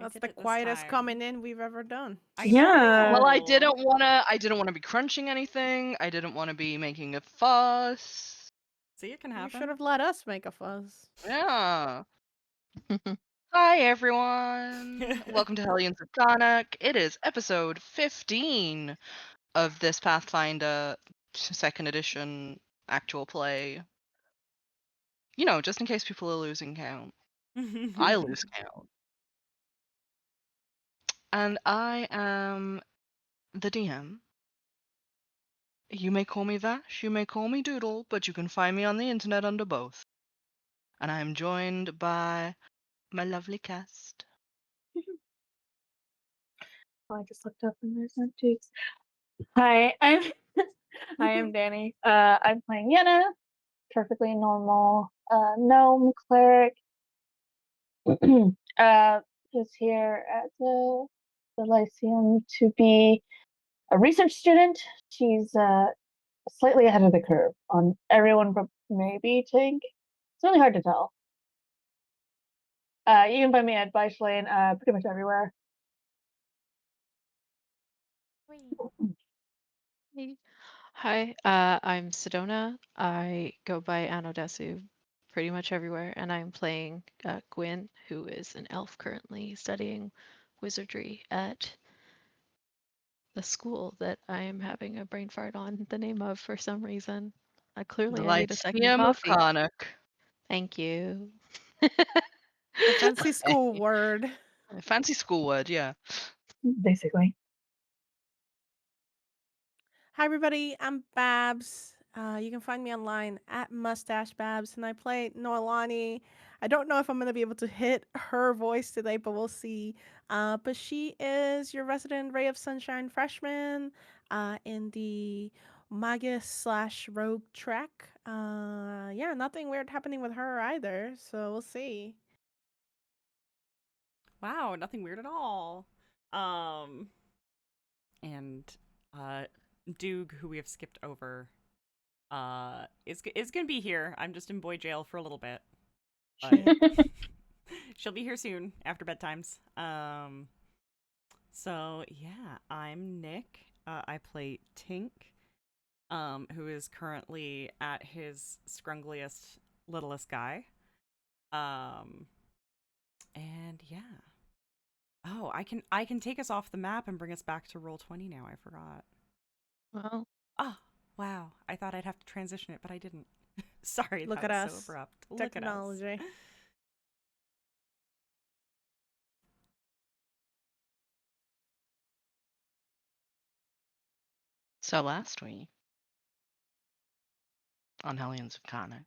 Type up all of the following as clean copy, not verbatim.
That's did the it this quietest time. coming in we've ever done. Yeah. Well, I didn't wanna be crunching anything. I didn't wanna be making a fuss. See, it can You should happen. have let us make a fuss. Yeah. Hi everyone. Welcome to Hellions of Carnocht. It is episode 15 of this Pathfinder 2nd edition actual play. You know, just in case people are losing count. I lose count. And I am the DM. You may call me Vash, you may call me Doodle, but you can find me on the internet under both. And I am joined by my lovely cast. I just looked up and there's no tweaks. Hi, I am Dani. I'm playing Yenna, perfectly normal gnome cleric. Who's here at the Lyceum to be a research student. She's slightly ahead of the curve on everyone but maybe Tink. It's really hard to tell. You can find me at Vash Lane, pretty much everywhere. Hi, I'm Sedona. I go by Anodesu pretty much everywhere, and I'm playing Gwynn, who is an elf currently studying wizardry at the school that I am having a brain fart on the name of for some reason. Clearly, I need a second Lyceum of coffee. Carnocht. Thank you. A fancy school word. Fancy school word, yeah. Basically. Hi everybody, I'm Babs. You can find me online at Mustache Babs, and I play Noelani. I don't know if I'm going to be able to hit her voice today, but we'll see. But she is your resident Ray of Sunshine freshman in the Magus/Rogue track. Yeah, nothing weird happening with her either, so we'll see. Wow, nothing weird at all. And Doog, who we have skipped over, is gonna be here. I'm just in boy jail for a little bit, but she'll be here soon after bedtimes. So yeah, I'm Nick. I play Tink, who is currently at his scrungliest, littlest guy. And yeah. Oh, I can take us off the map and bring us back to Roll20 now. I forgot. Well, Oh, wow. I thought I'd have to transition it, but I didn't. Sorry, Look that at was so us. abrupt. Technology. Look at us. So last week on Hellions of Carnocht,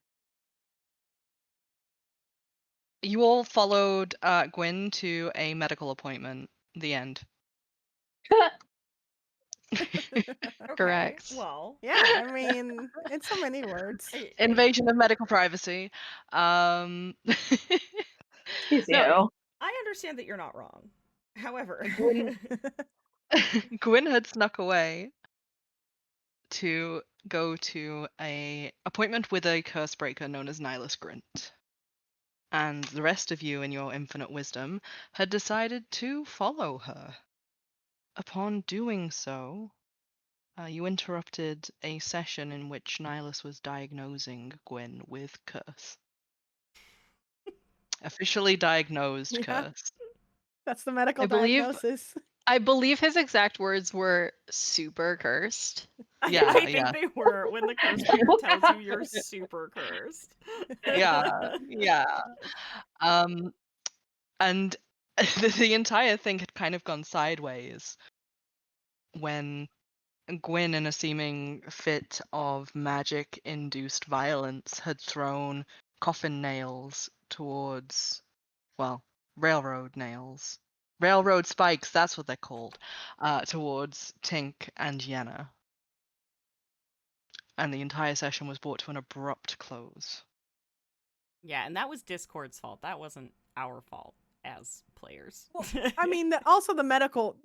you all followed Gwynn to a medical appointment. The end. Correct. Well. Yeah, I mean, in so many words. Invasion of medical privacy. Excuse No. you. I understand that you're not wrong. However, Gwynn had snuck away to go to a appointment with a cursebreaker known as Nihilus Grint. And the rest of you, in your infinite wisdom, had decided to follow her. Upon doing so, you interrupted a session in which Nihilus was diagnosing Gwyn with curse. Officially diagnosed Yeah. curse. That's the medical I believe- diagnosis. I believe his exact words were super cursed. Yeah, I think yeah. they were when the cursebreaker tells you you're super cursed. Yeah, yeah. And the entire thing had kind of gone sideways when Gwyn, in a seeming fit of magic-induced violence, had thrown coffin nails towards, well, railroad nails. Railroad spikes, that's what they're called, towards Tink and Yenna. And the entire session was brought to an abrupt close. Yeah, and that was Discord's fault. That wasn't our fault as players. Well, I mean, also the medical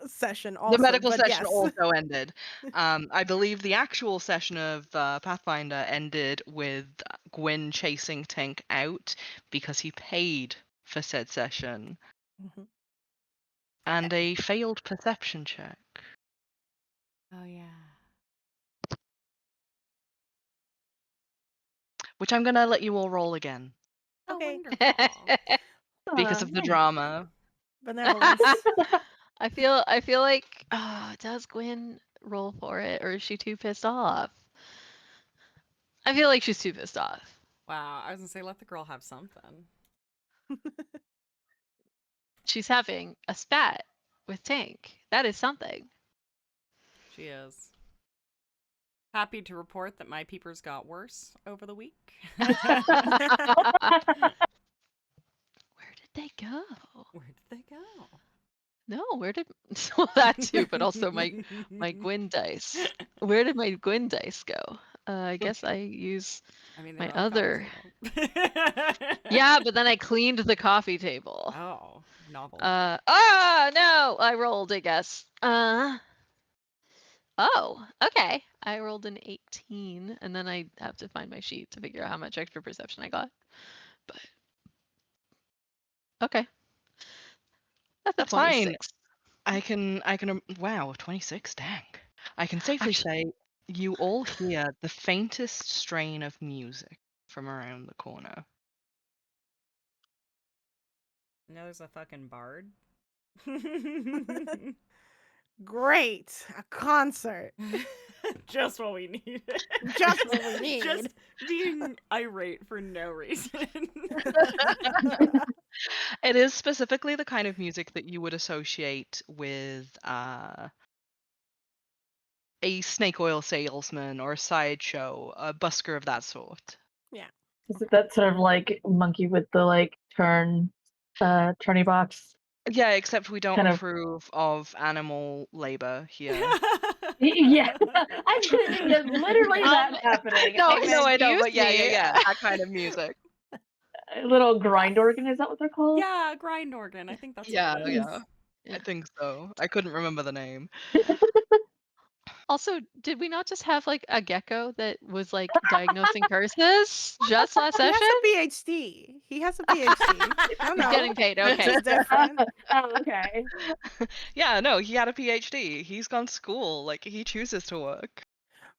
session also. The medical but session yes. also ended. I believe the actual session of Pathfinder ended with Gwyn chasing Tink out because he paid for said session Mhm. And a failed perception check. Oh yeah. Which I'm gonna let you all roll again. Oh Okay. wonderful. Because Aw, of the nice. drama. Benevolence. I feel like does Gwyn roll for it or is she too pissed off? I feel like she's too pissed off. Wow, I was gonna say let the girl have something. She's having a spat with Tink. That is something. She is. Happy to report that my peepers got worse over the week. Where did they go? Where did they go? No, where did well that too, but also my Gwyn dice. Where did my Gwyn dice go? I guess I use I mean, they my were on the other. coffee table. Yeah, but then I cleaned the coffee table. Oh, novel. No, I rolled, I guess. Oh, okay. I rolled an 18, and then I have to find my sheet to figure out how much extra perception I got. But okay, that's a That's fine. 26. I can wow, 26, dang. I can safely say you all hear the faintest strain of music from around the corner. You know, there's a fucking bard. Great. A concert. Just what we needed. Just what we need. Just being irate for no reason. It is specifically the kind of music that you would associate with a snake oil salesman or a sideshow, a busker of that sort. Is it that sort of like monkey with the like turny box? Yeah, except we don't Kind of- approve of animal labor here. Yeah, I'm thinking that literally that happening. No, Amen. no, I know, but Excuse me. yeah, that kind of music. A little grind organ, is that what they're called? Yeah, grind organ. I think that's Yeah, what it is. yeah. Yeah. I think so. I couldn't remember the name. Also, did we not just have like a gecko that was like diagnosing curses just last He has session? a PhD. He has a PhD. No, He's no. getting paid. Which Okay. is different. Oh, okay. Yeah, no, he had a PhD. He's gone to school. Like, he chooses to work.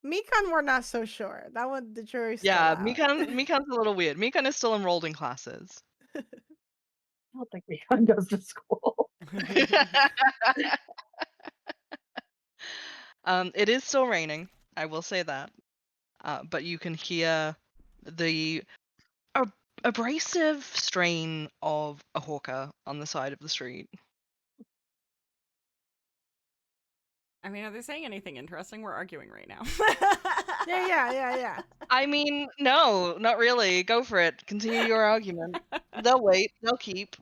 Mikan, we're not so sure. That one, the jury's still Yeah, out. Mikan's a little weird. Mikan is still enrolled in classes. I don't think Mikan goes to school. It is still raining. I will say that. But you can hear the abrasive strain of a hawker on the side of the street. I mean, are they saying anything interesting? We're arguing right now. Yeah. I mean, no, not really. Go for it. Continue your argument. They'll wait. They'll keep.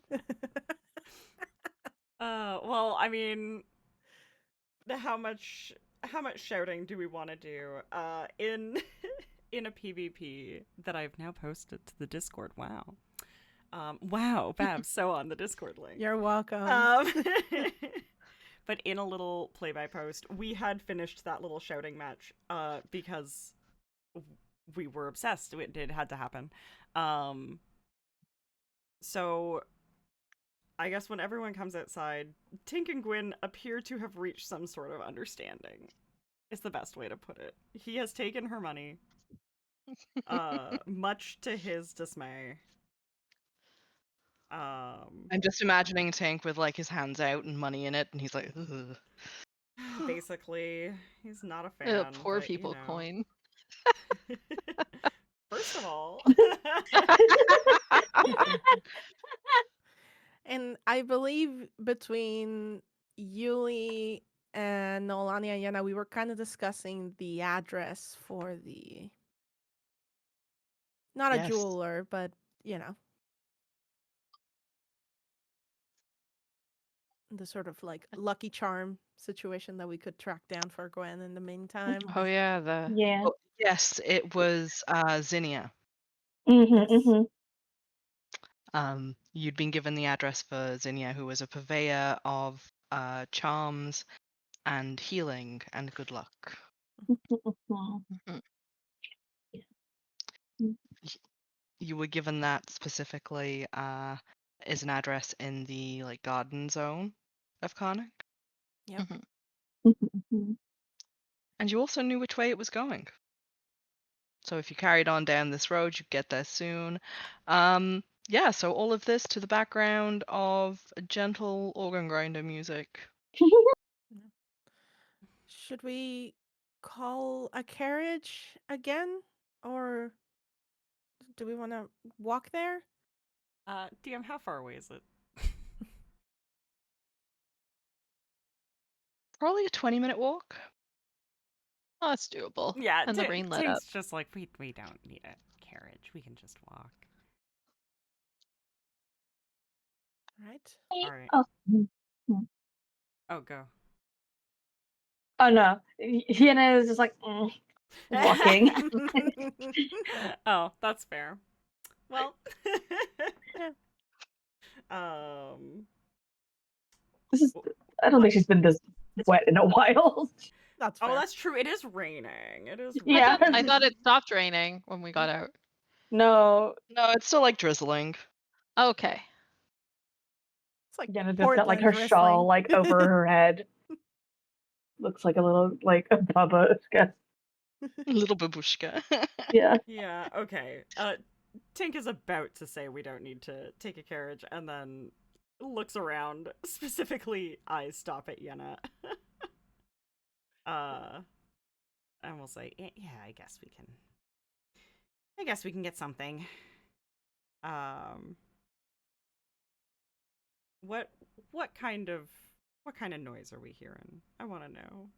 Well, I mean, how much shouting do we want to do? In in a PvP that I've now posted to the Discord. Wow. Wow, Babs, so on the Discord link. You're welcome. But in a little play-by-post, we had finished that little shouting match because we were obsessed. It had to happen. So I guess when everyone comes outside, Tink and Gwyn appear to have reached some sort of understanding. Is the best way to put it. He has taken her money, much to his dismay. I'm just imagining Tank with like his hands out and money in it, and he's like, ugh. Basically, he's not a fan. Poor but, people you know. coin. First of all, And I believe between Yulie and Noelani and Yenna, we were kind of discussing the address for the not a Yes. jeweler, but you know, the sort of like Lucky Charm situation that we could track down for Gwen in the meantime. Oh yeah, the Yeah. Oh, yes, it was Zinnia. Mm-hmm. You'd been given the address for Zinnia, who was a purveyor of charms and healing and good luck. Mhm. You were given that specifically. is an address in the like garden zone of Carnocht. Yep. And you also knew which way it was going. So if you carried on down this road, you'd get there soon. Yeah, so all of this to the background of gentle organ grinder music. Should we call a carriage again? Or do we want to walk there? DM, how far away is it? Probably a 20-minute walk. Oh, that's doable. Yeah, And the rain let up. Tink's just like, we don't need a carriage. We can just walk. Right. All right. Oh. Oh, go. Oh no. Yenna is just like walking. Oh, that's fair. Well, Yeah. This is I don't think she's been this wet in a while. That's fair. Oh, that's true. It is raining. It is. Yeah. Raining. I thought it stopped raining when we got out. No. No, it's still like drizzling. Okay. It's like Yenna just got like Portland her drizzling. shawl like over her head. Looks like a little like a babushka. Little babushka. Yeah. Yeah. Okay. Tink is about to say we don't need to take a carriage, and then looks around. Specifically, eyes stop at Yenna. And we'll say, yeah, I guess we can get something. What kind of noise are we hearing? I want to know.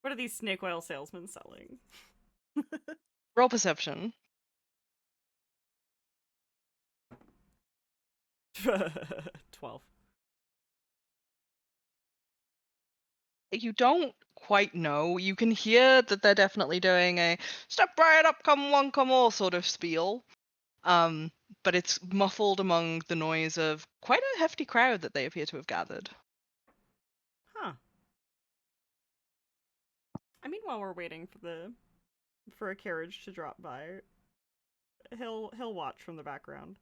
What are these snake oil salesmen selling? Roll perception. 12. You don't quite know. You can hear that they're definitely doing a step right up, come one, come all sort of spiel. But it's muffled among the noise of quite a hefty crowd that they appear to have gathered. Huh. I mean, while we're waiting for a carriage to drop by, he'll watch from the background.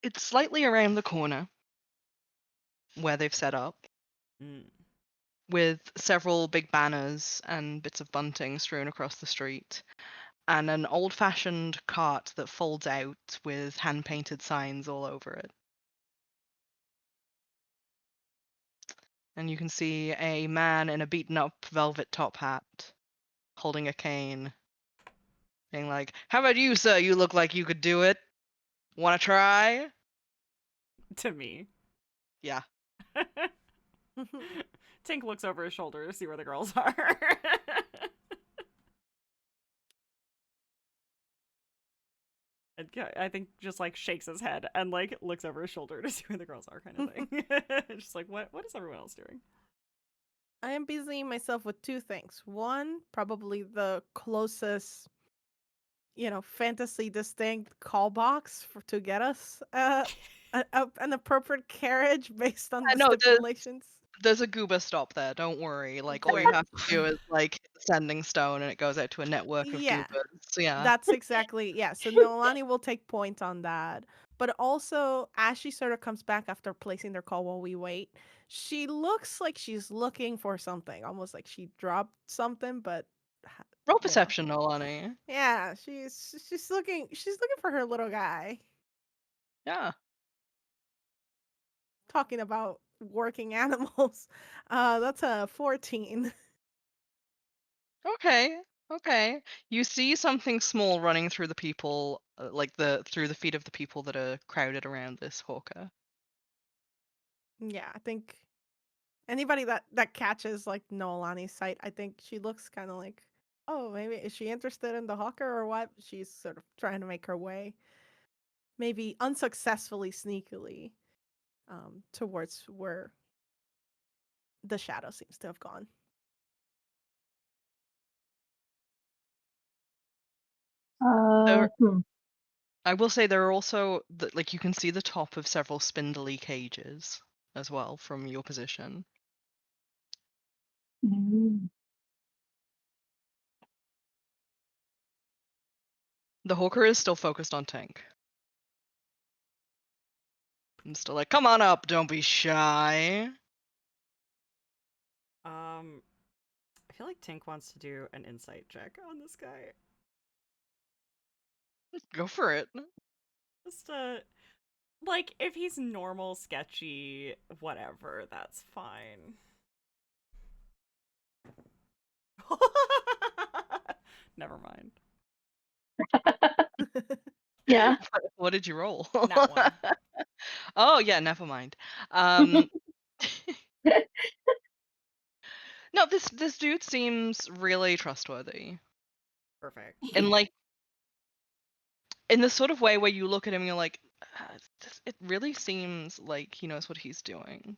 It's slightly around the corner where they've set up, with several big banners and bits of bunting strewn across the street, and an old-fashioned cart that folds out with hand-painted signs all over it. And you can see a man in a beaten-up velvet top hat, holding a cane, being like, "How about you, sir? You look like you could do it. Wanna try?" To me. Yeah. Tink looks over his shoulder to see where the girls are. And I think just like shakes his head and like looks over his shoulder to see where the girls are, kind of thing. Just like, what is everyone else doing? I am busying myself with two things. One, probably the closest, fantasy distinct call box to get us an appropriate carriage based on I the know, stipulations. there's a gooba stop there, don't worry. Like, all you Great. have to do is, like, hit the sending stone and it goes out to a network of Yeah. goobas. Yeah. That's exactly, yeah. So Noelani will take point on that. But also, as she sort of comes back after placing their call while we wait, she looks like she's looking for something, almost like she dropped something, but Roll perception, Noelani. yeah, she's looking for her little guy. Yeah. Talking about working animals. That's a 14. Okay. Okay. You see something small running through the people, like through the feet of the people that are crowded around this hawker. Yeah, I think anybody that catches like Noelani's sight, I think she looks kind of like, oh, maybe is she interested in the hawker or what? She's sort of trying to make her way, maybe unsuccessfully, sneakily, towards where the shadow seems to have gone. There, I will say there are also like you can see the top of several spindly cages as well from your position. The hawker is still focused on Tink. I'm still like, come on up, don't be shy. I feel like Tink wants to do an insight check on this guy. Go for it. Just like if he's normal, sketchy, whatever, that's fine. Never mind. Yeah. What did you roll? Nat one. Oh yeah, never mind. No, this dude seems really trustworthy. Perfect. And like in the sort of way where you look at him and you're like, it really seems like he knows what he's doing.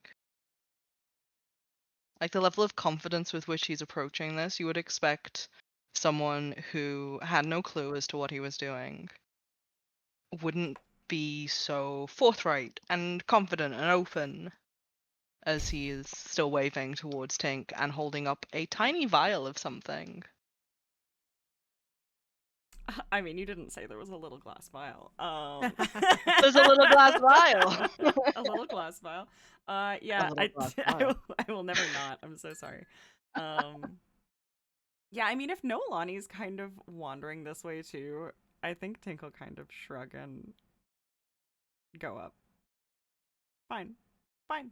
Like the level of confidence with which he's approaching this, you would expect someone who had no clue as to what he was doing wouldn't be so forthright and confident and open as he is still waving towards Tink and holding up a tiny vial of something. I mean, you didn't say there was a little glass vial. There's a little glass vial. A little glass vial. Yeah, little glass vial. I will never not. I'm so sorry. Yeah, I mean, if Noelani's kind of wandering this way too, I think Tink will kind of shrug and go up. Fine. Fine.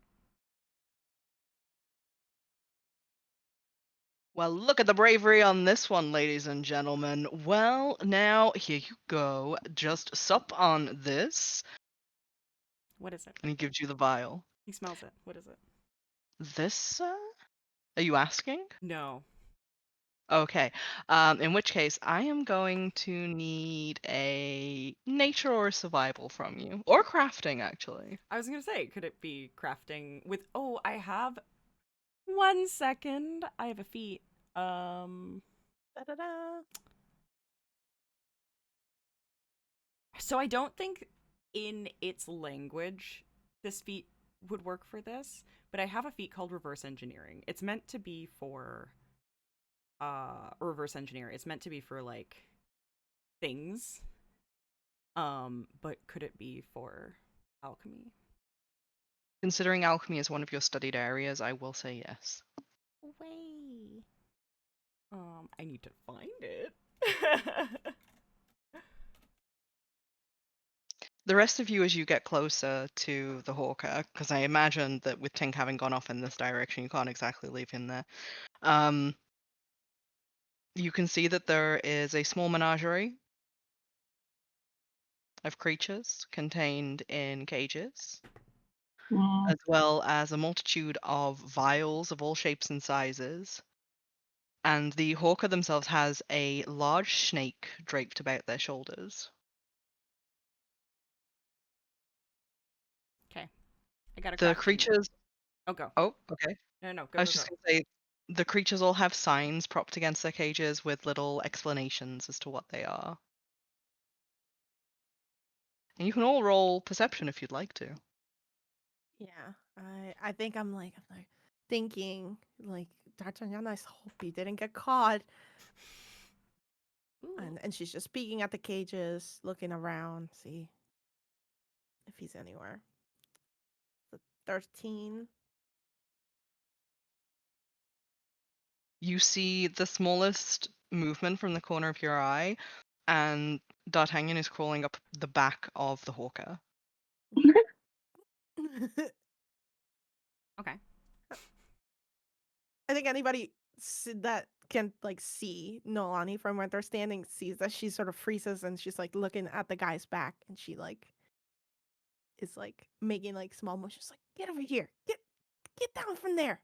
Well, look at the bravery on this one, ladies and gentlemen. Well, now, here you go. Just sup on this. What is it? And he gives you the vial. He smells it. What is it? This, Are you asking? No. Okay. In which case, I am going to need a nature or survival from you. Or crafting, actually. I was gonna say, could it be crafting with... Oh, I have... 1 second. I have a feat. Da-da-da. So I don't think in its language this feat would work for this, but I have a feat called reverse engineering. It's meant to be for reverse engineer. It's meant to be for like things. But could it be for alchemy? Considering alchemy is one of your studied areas, I will say yes. Way. I need to find it. The rest of you, as you get closer to the hawker, because I imagine that with Tink having gone off in this direction, you can't exactly leave him there. You can see that there is a small menagerie of creatures contained in cages, Mm. as well as a multitude of vials of all shapes and sizes. And the hawker themselves has a large snake draped about their shoulders. Okay. I got a The crafting. creatures. Oh, go. Oh, okay. No, go, I was go, just go. going to say, the creatures all have signs propped against their cages with little explanations as to what they are. And you can all roll perception if you'd like to. Yeah, I think I'm like thinking like D'Artagnan, I hope he didn't get caught. Ooh. And she's just peeking at the cages, looking around, see if he's anywhere. The 13. You see the smallest movement from the corner of your eye, and D'Artagnan is crawling up the back of the hawker. Okay. I think anybody that can like see Noelani from where they're standing sees that she sort of freezes and she's like looking at the guy's back and she like is like making like small motions like get over here, get down from there.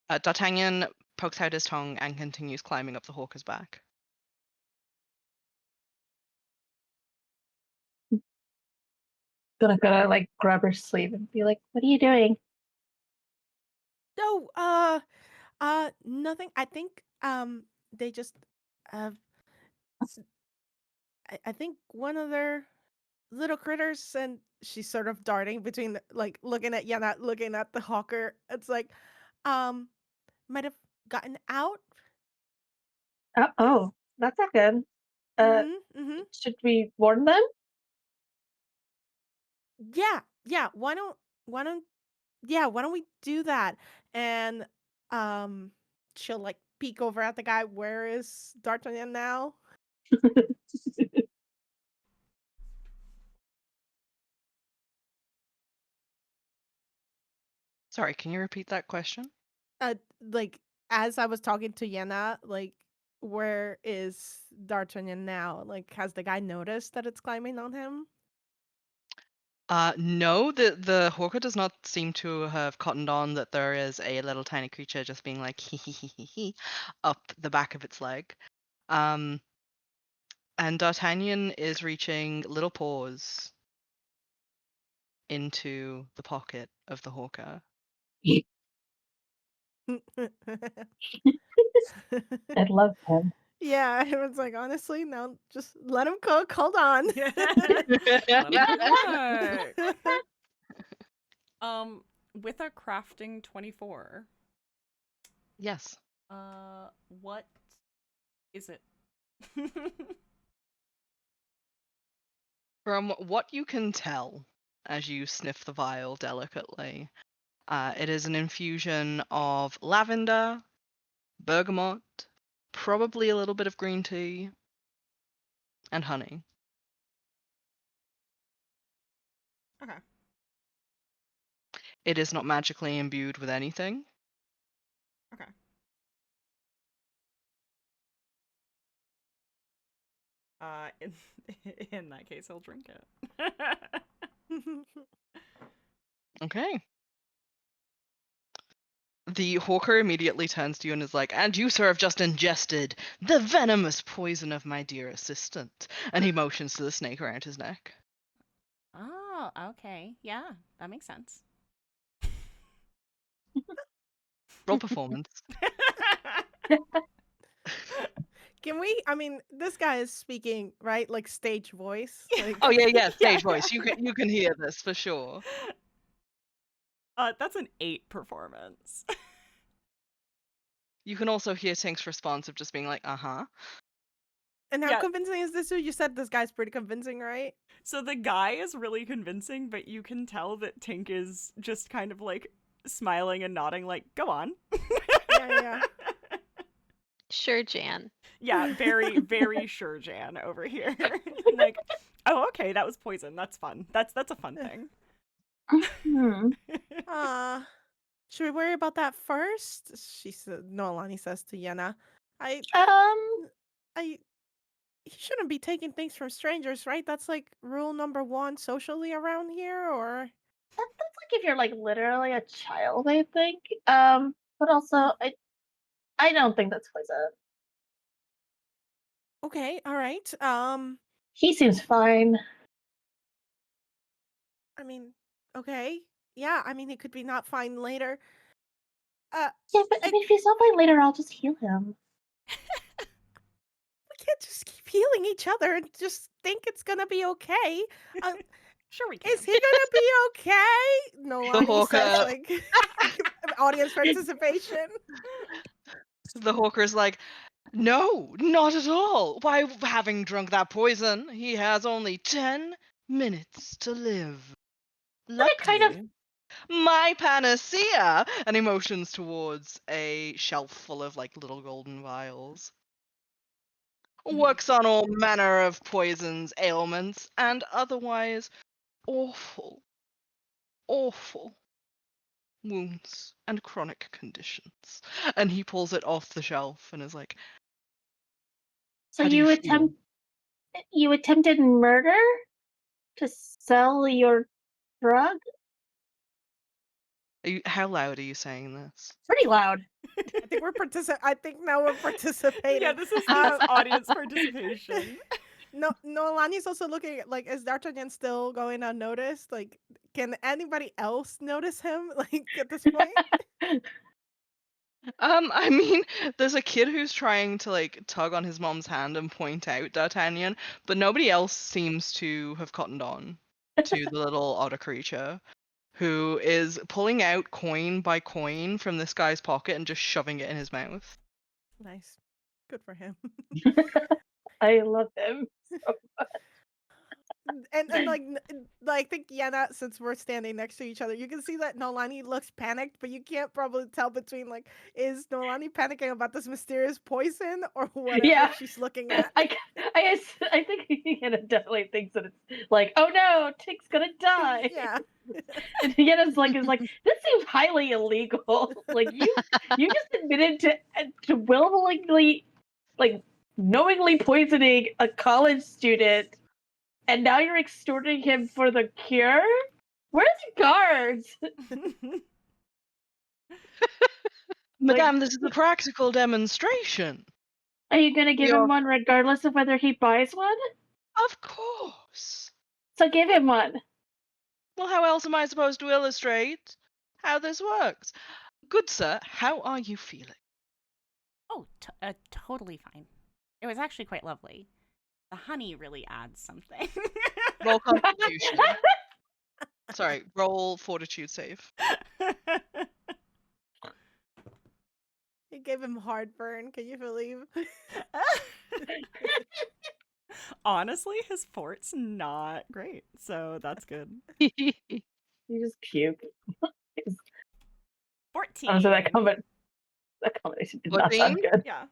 D'Artagnan pokes out his tongue and continues climbing up the hawker's back. Gonna like grab her sleeve and be like, "What are you doing?" No, nothing. I think they just s- I think one of their little critters and she's sort of darting between like looking at Yenna, looking at the hawker. It's like um might have gotten out. Oh, that's not good. Should we warn them? Yeah, yeah. Why don't why don't we do that? And she'll like peek over at the guy. Where is D'Artagnan now? Sorry, can you repeat that question? Like as I was talking to Yenna, like where is D'Artagnan now? Like has the guy noticed that it's climbing on him? No, the hawker does not seem to have cottoned on that there is a little tiny creature just being like hee hee hee hee hee up the back of its leg. And D'Artagnan is reaching little paws into the pocket of the hawker. I love him. Yeah, everyone's like, honestly, no, just let him cook. Hold on. Let him cook. With a crafting 24. Yes. What is it? From what you can tell as you sniff the vial delicately, it is an infusion of lavender, bergamot, probably a little bit of green tea, and honey. Okay. It is not magically imbued with anything. Okay. In, in that case, I'll drink it. Okay. The hawker immediately turns to you and is like, "And you, sir, have just ingested the venomous poison of my dear assistant." And he motions to the snake around his neck. Oh, okay. Yeah, that makes sense. Roll performance. Can we? I mean, this guy is speaking, right? Like stage voice. Like, Oh yeah, stage Yeah. voice. You can hear this for sure. That's an 8 performance. You can also hear Tink's response of just being like, "Uh-huh." and how Yeah. convincing is this? You said this guy's pretty convincing, right? So the guy is really convincing, but you can tell that Tink is just kind of like smiling and nodding, like, go on. Yeah. Sure, Jan. Yeah, very, very sure, Jan, over here. Like, oh, okay, that was poison. That's fun. That's a fun thing. Should we worry about that first? She said. Noelani says to Yenna, I he shouldn't be taking things from strangers, right? That's like rule number 1 socially around here, or That's like if you're like literally a child, I think. But also I don't think that's poison. okay, all right. He seems fine. I mean, okay, yeah. I mean, he could be not fine later. Yeah, but I mean, if he's not fine later, I'll just heal him. We can't just keep healing each other and just think it's gonna be okay. Sure, we can. Is he gonna be okay? Noelani says, hawker- like, audience participation. The hawker's like, "No, not at all. Why, having drunk that poison, he has only 10 minutes to live. But it kind of Luckily, my panacea," and he motions towards a shelf full of like little golden vials. "Works on all manner of poisons, ailments, and otherwise awful, awful wounds and chronic conditions." And he pulls it off the shelf and is like, So "How do you feel?" you attempted murder to sell your drug? How loud are you saying this? Pretty loud. I think now we're participating. Yeah, this is audience participation. No, Noelani's also looking at, like, is D'Artagnan still going unnoticed? Like, can anybody else notice him? Like, at this point? I mean, there's a kid who's trying to like tug on his mom's hand and point out D'Artagnan, but nobody else seems to have cottoned on to the little otter creature who is pulling out coin by coin from this guy's pocket and just shoving it in his mouth. Nice. Good for him. I love him. And like, I think Yenna, since we're standing next to each other, you can see that Noelani looks panicked, but you can't probably tell between like, is Noelani panicking about this mysterious poison or whatever Yeah. she's looking at? I think Yenna definitely thinks that it's like, oh no, Tink's gonna die. Yeah. And Yenna's like, is like, this seems highly illegal. Like you just admitted to willingly, like, knowingly poisoning a college student, and now you're extorting him for the cure. Where's the guards? Madame, this is a practical demonstration. Are you gonna give him one regardless of whether he buys one? Of course. So give him one. Well, how else am I supposed to illustrate how this works? Good sir, how are you feeling? Oh, totally fine. It was actually quite lovely. The honey really adds something. Roll Constitution. Sorry, roll Fortitude save. It gave him heartburn. Can you believe? Honestly, his fort's not great, so that's good. You just puke. 14. Honestly, that combination did not sound 14? good. Yeah.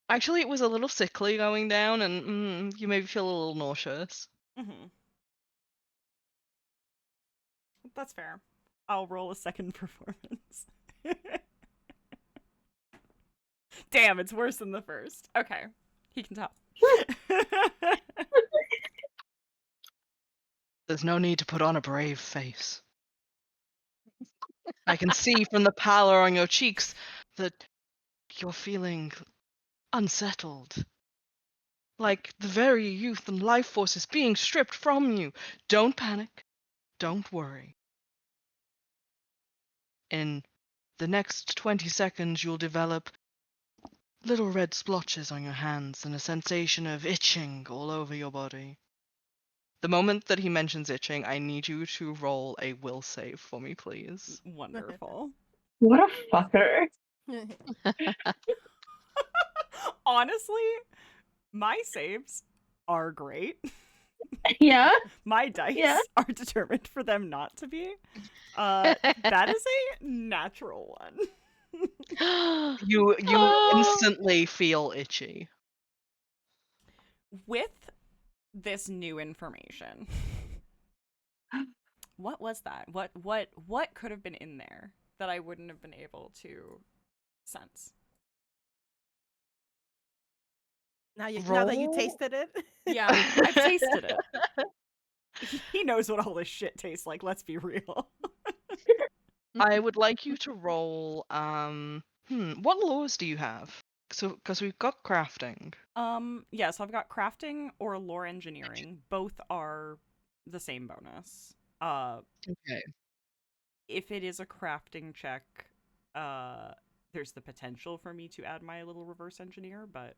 Actually, it was a little sickly going down, and you maybe feel a little nauseous. Mm-hmm. That's fair. I'll roll a second performance. Damn, it's worse than the first. Okay. He can tell. There's no need to put on a brave face. I can see from the pallor on your cheeks that you're feeling unsettled. Like the very youth and life force is being stripped from you. Don't panic. Don't worry. In the next 20 seconds, you'll develop little red splotches on your hands and a sensation of itching all over your body. The moment that he mentions itching, I need you to roll a will save for me, please. Wonderful. What a fucker. Honestly, my saves are great. Yeah? My dice Yeah. are determined for them not to be. That is a natural one. You Oh. instantly feel itchy. With this new information, what was that? What could have been in there that I wouldn't have been able to sense? Now that you Roll- tasted it. Yeah, I've tasted it. He knows what all this shit tastes like, let's be real. I would like you to roll. What laws do you have? So, because we've got crafting. Yeah, so I've got crafting or lore engineering. Both are the same bonus. Okay. If it is a crafting check, there's the potential for me to add my little reverse engineer, but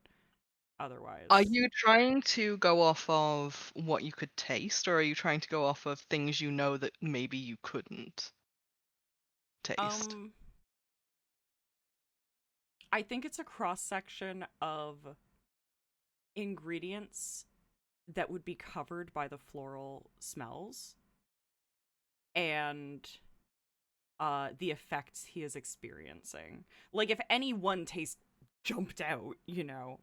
otherwise. Are you trying to go off of what you could taste, or are you trying to go off of things you know that maybe you couldn't taste? I think it's a cross section of ingredients that would be covered by the floral smells and the effects he is experiencing. Like, if any one taste jumped out,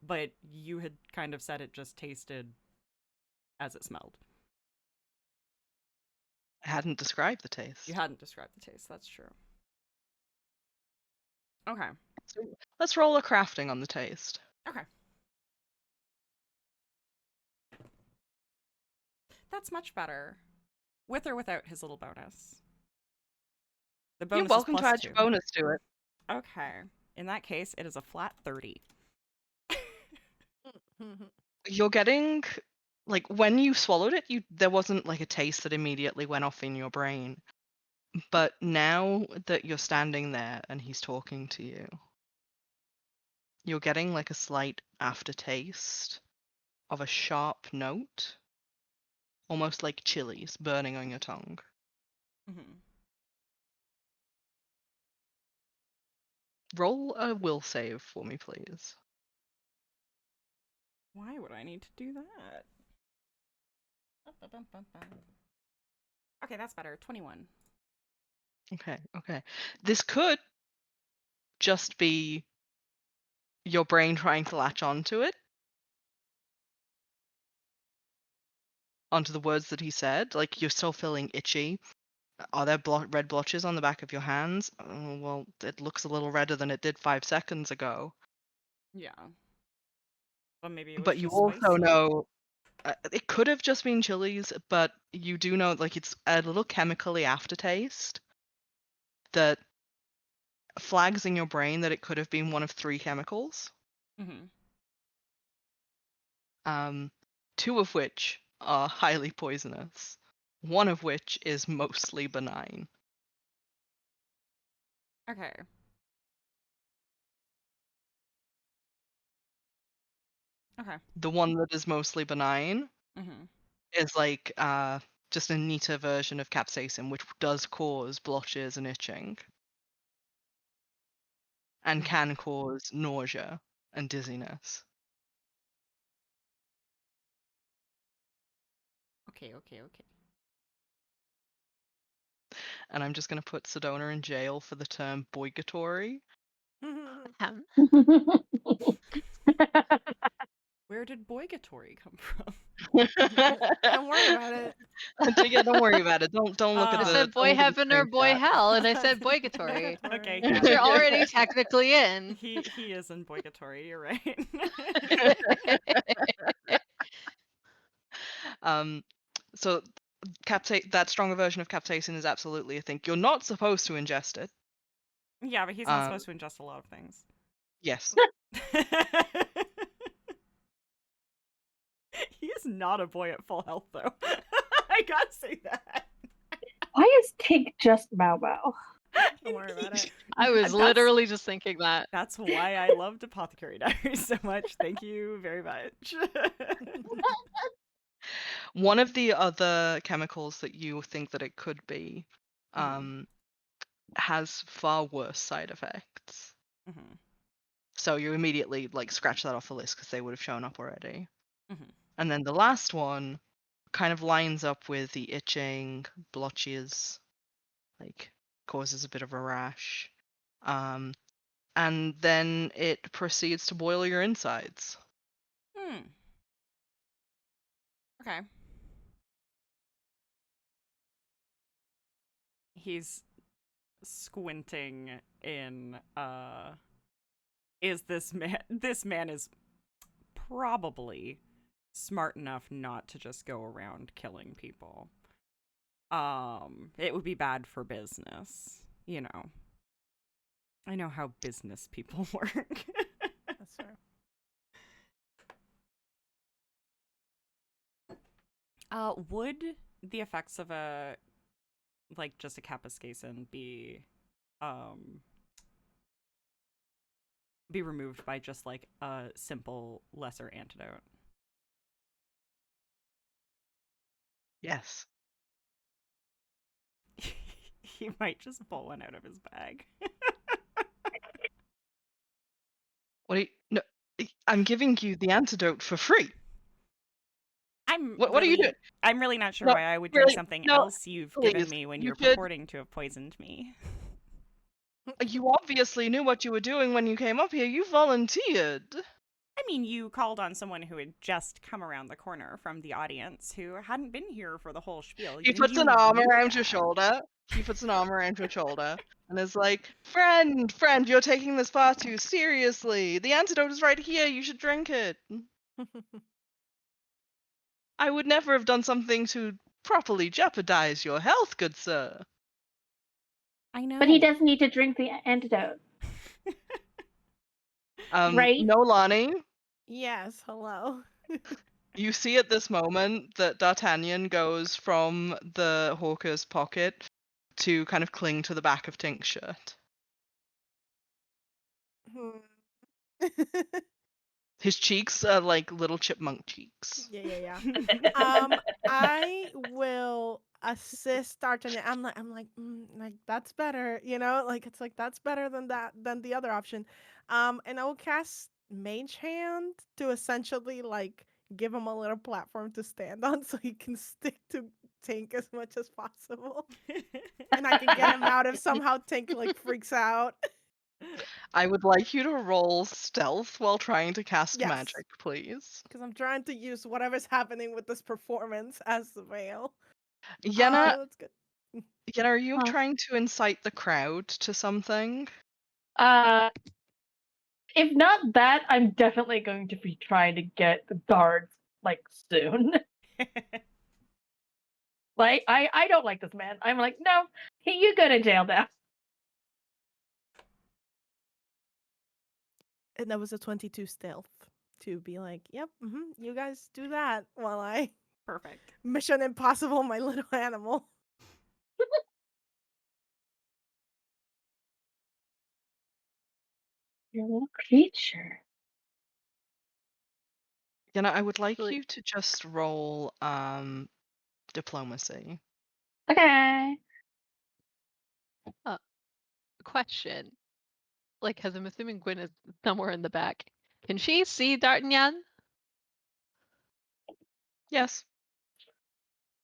but you had kind of said it just tasted as it smelled. I hadn't described the taste. You hadn't described the taste, that's true. Okay. So let's roll a crafting on the taste. Okay. That's much better. With or without his little bonus. The bonus You're welcome is to plus add 2. your bonus to it. Okay. In that case, it is a flat 30. You're getting, like, when you swallowed it, there wasn't like a taste that immediately went off in your brain. But now that you're standing there and he's talking to you, you're getting like a slight aftertaste of a sharp note, almost like chilies burning on your tongue. Mm-hmm. Roll a will save for me, please. Why would I need to do that? Okay, that's better. 21. Okay. This could just be your brain trying to latch onto it. Onto the words that he said. Like, you're still feeling itchy. Are there red blotches on the back of your hands? Well, it looks a little redder than it did 5 seconds ago. Yeah. But maybe it was But you just also spicy. know it could have just been chilies, but you do know, like, it's a little chemically aftertaste that flags in your brain that it could have been one of 3 chemicals. Mm-hmm. 2 of which are highly poisonous. 1 of which is mostly benign. Okay. Okay. The one that is mostly benign Mm-hmm. is like just a neater version of capsaicin, which does cause blotches and itching, and can cause nausea and dizziness. Okay. And I'm just gonna put Sedona in jail for the term boygatory. Ahem. Where did boygatory come from? Don't worry about it. Don't worry about it. Don't look at I the. said boy don't look at the heaven or boy screenshot. hell, and I said boygatory. Okay, Boygatory. yeah. But you're already technically in. He is in boygatory. You're right. So that stronger version of capsaicin is absolutely a thing. You're not supposed to ingest it. Yeah, but he's not supposed to ingest a lot of things. Yes. He is not a boy at full health, though. I gotta say that. Why is Tink just Mau Mau? Don't worry about it. I was That's- literally just thinking that. That's why I loved Apothecary Diaries so much. Thank you very much. One of the other chemicals that you think that it could be has far worse side effects. Mm-hmm. So you immediately like scratch that off the list because they would have shown up already. Mm-hmm. And then the last one kind of lines up with the itching, blotches, like causes a bit of a rash. And then it proceeds to boil your insides. Okay. He's squinting in is this man is probably smart enough not to just go around killing people. It would be bad for business, you know. I know how business people work. That's fair. Would the effects of just a capsaicin be removed by just like a simple lesser antidote? Yes. He might just pull one out of his bag. No, I'm giving you the antidote for free. What are you doing? I'm really not sure No, why I would really, drink something no, else you've given please, me when you you're should- purporting to have poisoned me. You obviously knew what you were doing when you came up here. You volunteered. I mean, you called on someone who had just come around the corner from the audience who hadn't been here for the whole spiel. He and puts you an arm knew around your that. shoulder. He puts an arm around your shoulder and is like, friend, you're taking this far too seriously. The antidote is right here. You should drink it. I would never have done something to properly jeopardize your health, good sir. I know. But he does need to drink the antidote. Right? Noelani, Yes, hello. you see at this moment that D'Artagnan goes from the hawker's pocket to kind of cling to the back of Tink's shirt. His cheeks are like little chipmunk cheeks. Yeah. I will assist D'Artagnan. I'm like, that's better, you know, like it's like that's better than the other option. And I will cast mage hand to essentially like give him a little platform to stand on so he can stick to Tink as much as possible. And I can get him out if somehow Tink like freaks out. I would like you to roll stealth while trying to cast Yes. magic, please. Because I'm trying to use whatever's happening with this performance as the veil. Yenna, That's good. Yenna, are you Huh. trying to incite the crowd to something? If not that, I'm definitely going to be trying to get the guards like soon. Like I don't like this man. I'm like, no, you go to jail now. And that was a 22 stealth to be like, yep, you guys do that while I Perfect. Mission Impossible my little animal. Your little creature. Yenna, I would like Really- you to just roll diplomacy. Okay. Question. Like, because I'm assuming Gwyn is somewhere in the back. Can she see D'Artagnan? Yes.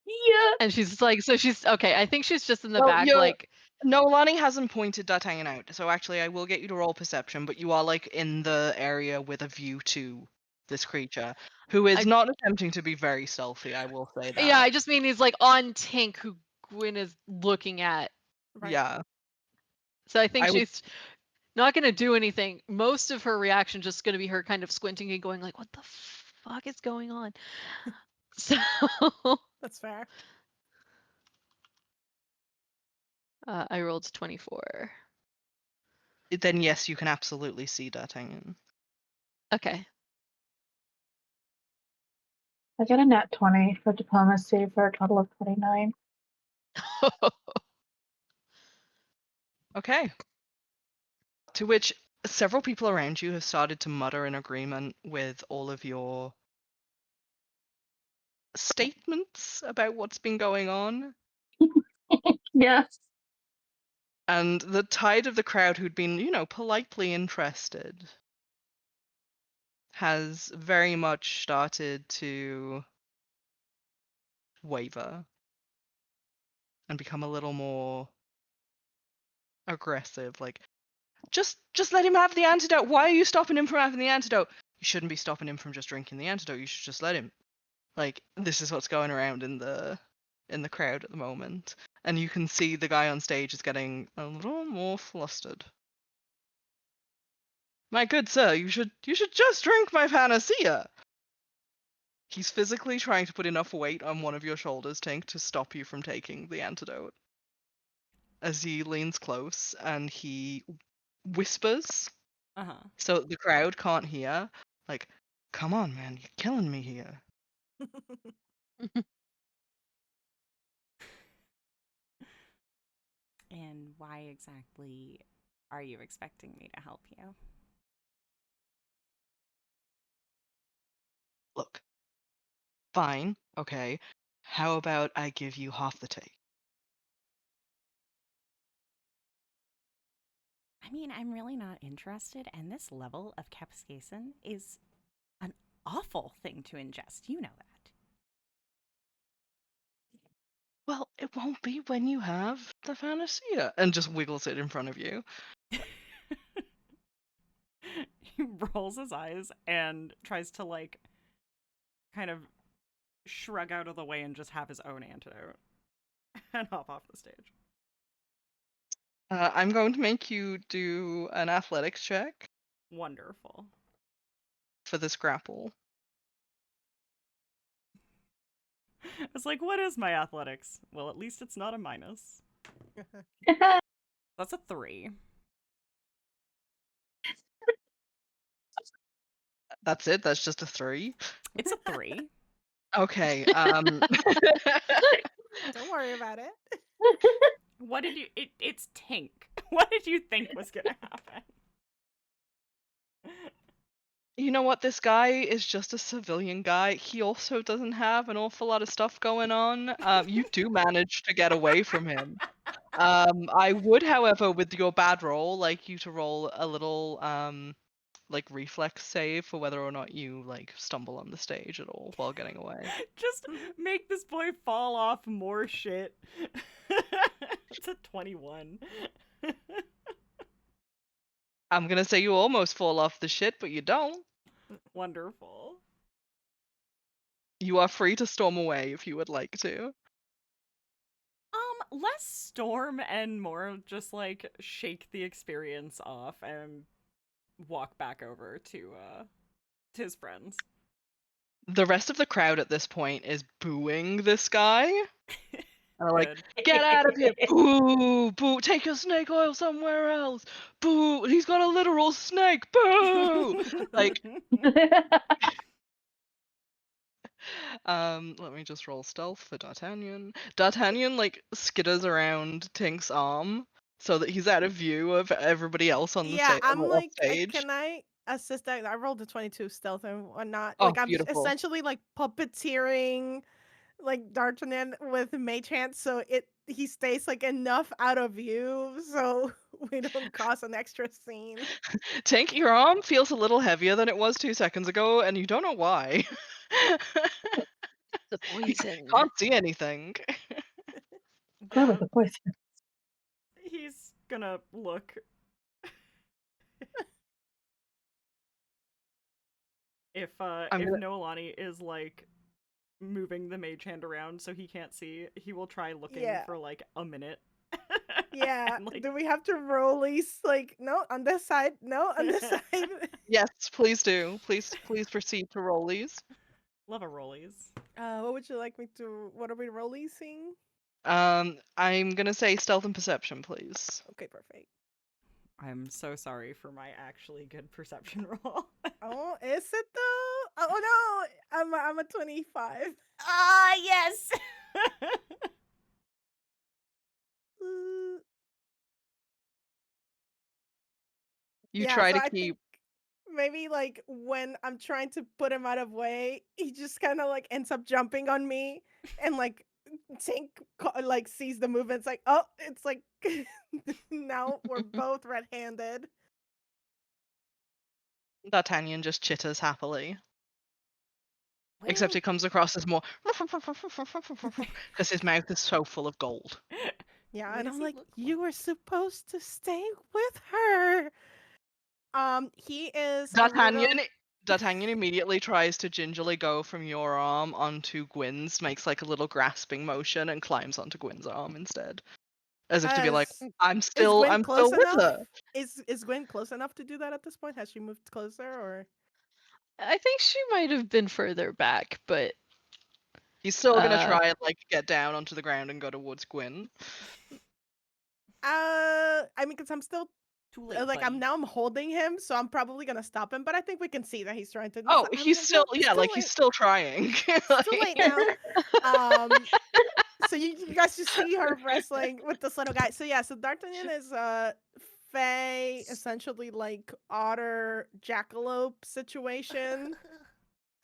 Yeah. And she's like, so she's okay. I think she's just in the Well, back, you're- like. Noelani hasn't pointed D'Artagnan out, so actually I will get you to roll perception, but you are like in the area with a view to this creature, who is not attempting to be very stealthy, I will say that. Yeah, I just mean he's like on Tink, who Gwyn is looking at. Right. Yeah. So I think I would- she's not gonna do anything. Most of her reaction just gonna be her kind of squinting and going like, "What the fuck is going on?" So That's fair. I rolled 24. Then yes, you can absolutely see D'Artagnan. Okay. I got a nat 20 for diplomacy for a total of 29. Okay. To which several people around you have started to mutter in agreement with all of your statements about what's been going on. Yeah. And the tide of the crowd who'd been, politely interested has very much started to waver and become a little more aggressive. Like, just let him have the antidote. Why are you stopping him from having the antidote? You shouldn't be stopping him from just drinking the antidote. You should just let him. Like, this is what's going around in the crowd at the moment. And you can see the guy on stage is getting a little more flustered. My good sir, you should just drink my panacea. He's physically trying to put enough weight on one of your shoulders, Tink, to stop you from taking the antidote. As he leans close and he whispers, so the crowd can't hear, like, come on, man, you're killing me here. And why exactly are you expecting me to help you? Look, fine, okay, how about I give you half the take? I mean, I'm really not interested, and this level of capsaicin is an awful thing to ingest. You know that. Well, it won't be when you have the panacea. And just wiggles it in front of you. He rolls his eyes and tries to, like, kind of shrug out of the way and just have his own antidote and hop off the stage. I'm going to make you do an athletics check Wonderful. for this grapple. It's like, what is my athletics? Well, at least it's not a minus. That's a 3. That's it? That's just a 3? It's a 3. Okay, Don't worry about it. What did you... It's Tink. What did you think was gonna happen? You know what? This guy is just a civilian guy. He also doesn't have an awful lot of stuff going on. You do manage to get away from him. I would, however, with your bad roll, like you to roll a little like reflex save for whether or not you like stumble on the stage at all while getting away. Just make this boy fall off more shit. It's a 21. I'm gonna say you almost fall off the shit, but you don't. Wonderful. You are free to storm away if you would like to. Less storm and more just like shake the experience off and walk back over to his friends. The rest of the crowd at this point is booing this guy. And they're like, Good. get out of here! Boo! Boo! Take your snake oil somewhere else! Boo! He's got a literal snake! Boo! Like, let me just roll stealth for D'Artagnan. D'Artagnan, like, skitters around Tink's arm so that he's out of view of everybody else on the Yeah, I'm off like, stage. can I assist that? I rolled a 22 stealth and whatnot. Oh, Like, I'm beautiful. essentially like puppeteering like D'Artagnan with mage hands, so he stays like enough out of view so we don't cause an extra scene. Tink, your arm feels a little heavier than it was 2 seconds ago, and you don't know why. The poison. Can't see anything. Go Yeah, with the poison. he's gonna look. If I'm gonna- Noelani is like moving the mage hand around so he can't see, he will try looking Yeah. for like a minute. Yeah. And, like, Do we have to roll these like no on this side? No, on this side. Yes, please do. Please proceed to roll these. love a rollies. What would you like me to what are we releasing? I'm gonna say stealth and perception, please. Okay, perfect. I'm so sorry for my actually good perception roll. Oh, is it though? Oh no, I'm a 25. Ah, yes. Uh, You yeah, try so to I keep. think maybe like when I'm trying to put him out of way, he just kind of like ends up jumping on me, and like Tink like sees the movement. It's like, oh, it's like now we're both red-handed. D'Artagnan just chitters happily. Except it comes across as more because his mouth is so full of gold. Yeah, What and does I'm he like, look you like? were supposed to stay with her. He is a D'Artagnan little. D'Artagnan immediately tries to gingerly go from your arm onto Gwyn's, makes like a little grasping motion, and climbs onto Gwyn's arm instead, as if to be like, Is I'm is still Gwyn close with enough? her. Is Gwyn close enough to do that at this point? Has she moved closer or? I think she might have been further back, but He's still gonna Uh, try and like get down onto the ground and go towards Gwyn. I mean, cause I'm still Too late, like buddy. I'm holding him, so I'm probably gonna stop him. But I think we can see that he's trying to. Oh, I'm he's like, still "No, it's too he's late. still trying. It's too late now. So you guys just see her wrestling with this little guy. So yeah, so D'Artagnan is Fae, essentially like otter jackalope situation.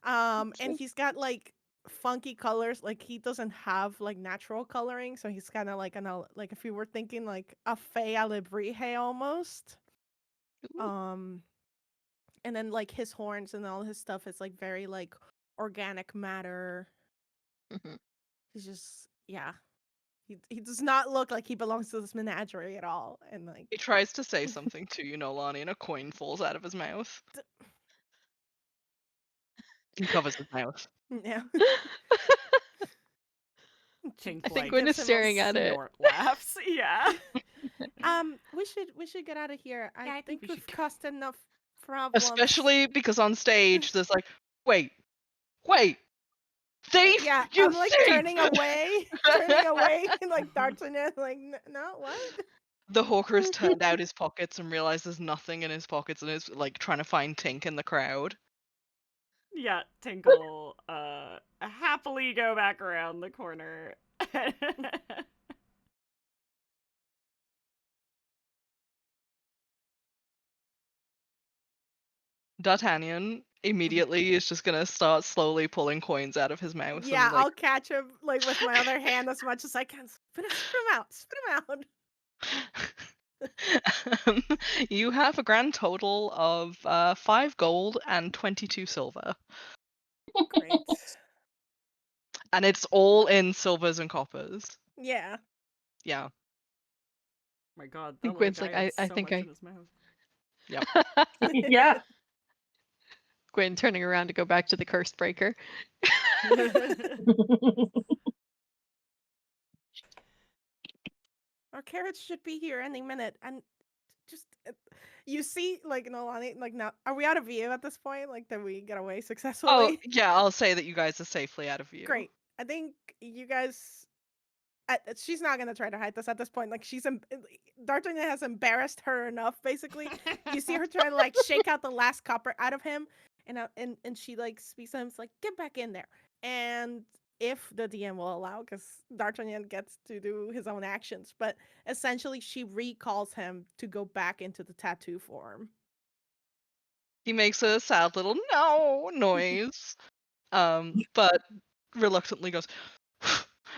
And he's got like funky colors. Like he doesn't have like natural coloring, so he's kind of like like if you were thinking like a Fae Alebrije almost. Um, and then like his horns and all his stuff is like very like organic matter. Mhm. He's just yeah. He does not look like he belongs to this menagerie at all. And like He tries to say something to you, Noelani, and a coin falls out of his mouth. He covers his mouth. yeah. Tink, I think like, Gwyn is gives him a staring at it. snort laughs. Yeah. We should get out of here. I, Yeah, I think think we we've should go. caused enough problems. Especially because on stage there's like, wait, thief! Yeah, You I'm like thief! turning away, like D'Artagnan, like no, what? The hawker has turned out his pockets and realized there's nothing in his pockets and is like trying to find Tink in the crowd. Yeah, Tinkle happily go back around the corner. D'Artagnan immediately is just gonna start slowly pulling coins out of his mouth. Yeah, and, like, I'll catch him like with my other hand as much as I can. Spit him out, spit him out. You have a grand total of 5 gold and 22 silver. Great. And it's all in silvers and coppers. Yeah. Yeah. My God, that think little Gwen's guy like, had I so think much I. in his mouth. Yep. Yeah. Gwyn turning around to go back to the cursebreaker. Our carriage should be here any minute, and just you see, like Noelani, like now, are we out of view at this point? Like, did we get away Oh, successfully? yeah, I'll say that you guys are safely out of view. Great. I think you guys. She's not gonna try to hide this at this point. Like D'Artagnan has embarrassed her enough. Basically, you see her trying to like shake out the last copper out of him, and she like speaks to him. It's like, get back in there. And if the DM will allow, because D'Artagnan gets to do his own actions, but essentially she recalls him to go back into the tattoo form. He makes a sad little no noise, but reluctantly goes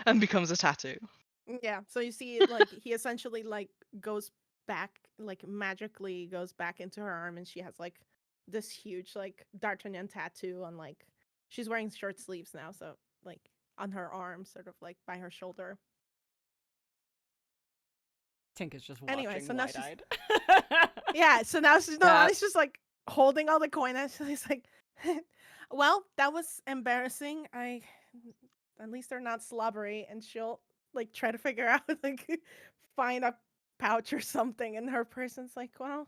and becomes a tattoo. Yeah, so you see it like he essentially like goes back, like magically goes back into her arm, and she has like this huge like D'Artagnan tattoo on like she's wearing short sleeves now, so like on her arm, sort of like by her shoulder. Tink is just Anyway, watching so now she's wide-eyed. yeah, so now she's no, Yeah. Annie's just like holding all the coin, and she's like, well, that was embarrassing. At least they're not slobbery, and she'll like try to figure out like find a pouch or something, and her person's like, well,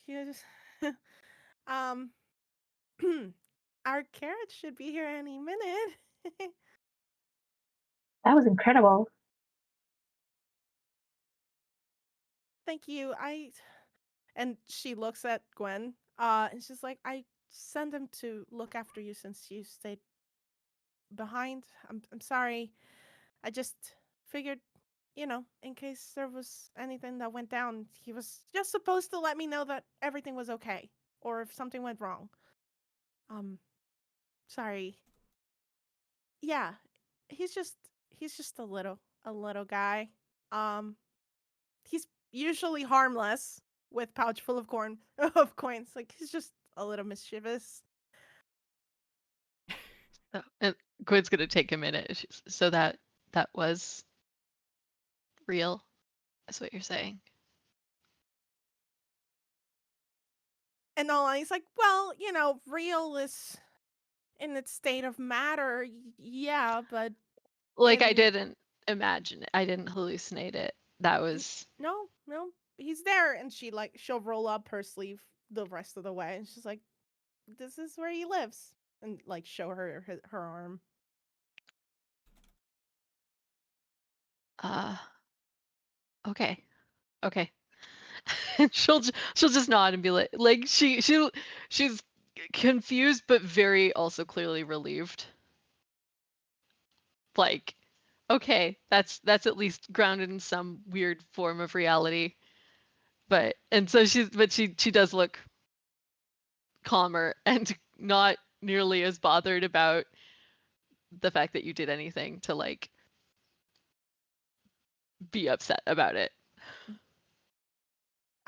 you just um our carriage should be here any minute. That was incredible. Thank you. And she looks at Gwen, and she's like, I sent him to look after you since you stayed behind. I'm sorry. I just figured, in case there was anything that went down, he was just supposed to let me know that everything was okay, or if something went wrong. Sorry. Yeah, he's just a little guy. Um, he's usually harmless with pouch full of of coins. Like he's just a little mischievous. And Gwyn's gonna take a minute. So that was real. That's what you're saying. And Noelani's like, well, real is in its state of matter, yeah, but Like I in didn't imagine it. I didn't hallucinate it. That was no, he's there, and she'll roll up her sleeve the rest of the way, and she's like, this is where he lives, and like show her arm. okay. Okay. And she'll just nod and be like she's confused but very also clearly relieved. Like, okay, that's at least grounded in some weird form of reality. But she does look calmer and not nearly as bothered about the fact that you did anything to like be upset about it.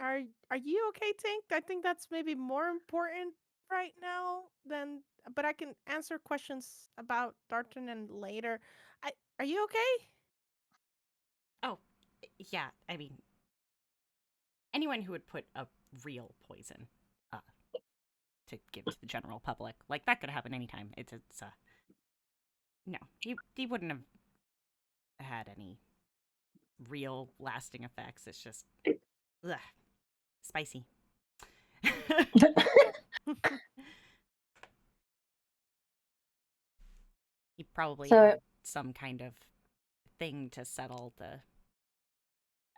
Are you okay, Tink? I think that's maybe more important right now than. But I can answer questions about D'Artagnan later. Are you okay? Oh, yeah. I mean, anyone who would put a real poison to give to the general public, like that could happen anytime. It's no, he wouldn't have had any real lasting effects. It's just ugh, spicy. He probably So- had some kind of thing to settle the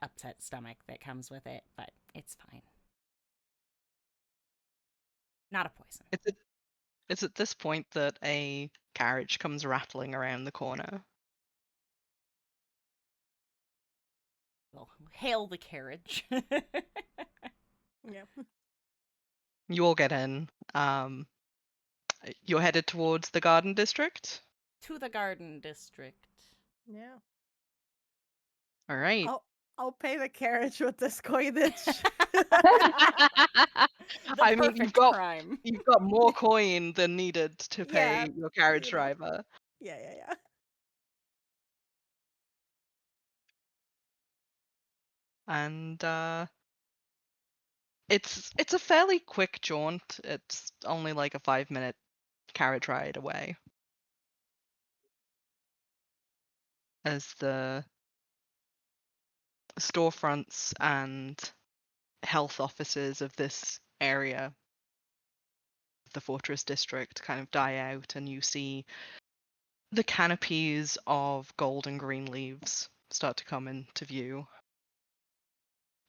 upset stomach that comes with it, but it's fine. Not a poison. It's at this point that a carriage comes rattling around the corner. Well, hail the carriage. Yeah. You all get in. You're headed towards the garden district. To the garden district. Yeah. All right. I'll pay the carriage with this coinage. The I mean, perfect crime. you've got more coin than needed to Yeah, pay your carriage you know. driver. Yeah. And it's a fairly quick jaunt. It's only like a 5-minute carriage ride away. As the storefronts and health offices of this area, the fortress district, kind of die out, and you see the canopies of gold and green leaves start to come into view.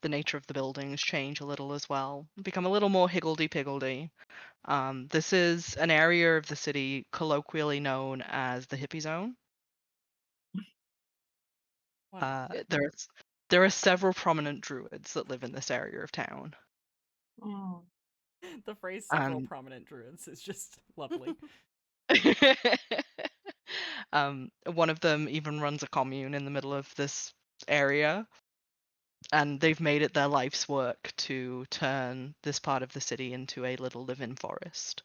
The nature of the buildings change a little as well, become a little more higgledy-piggledy. This is an area of the city colloquially known as the hippie zone. Wonderful. There are several prominent druids that live in this area of town. Mm. The phrase several And prominent druids is just lovely. one of them even runs a commune in the middle of this area, and they've made it their life's work to turn this part of the city into a little live-in forest.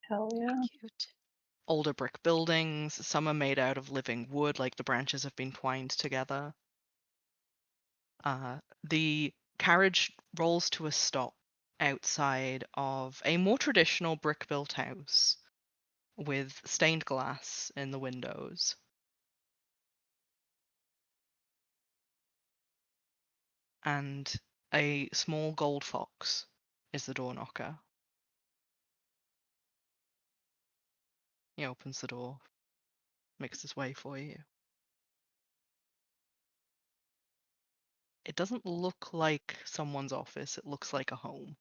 Hell yeah. Cute. Older brick buildings, some are made out of living wood, like the branches have been twined together. The carriage rolls to a stop outside of a more traditional brick-built house with stained glass in the windows. And a small gold fox is the door knocker. He opens the door, makes his way for you. It doesn't look like someone's office, it looks like a home.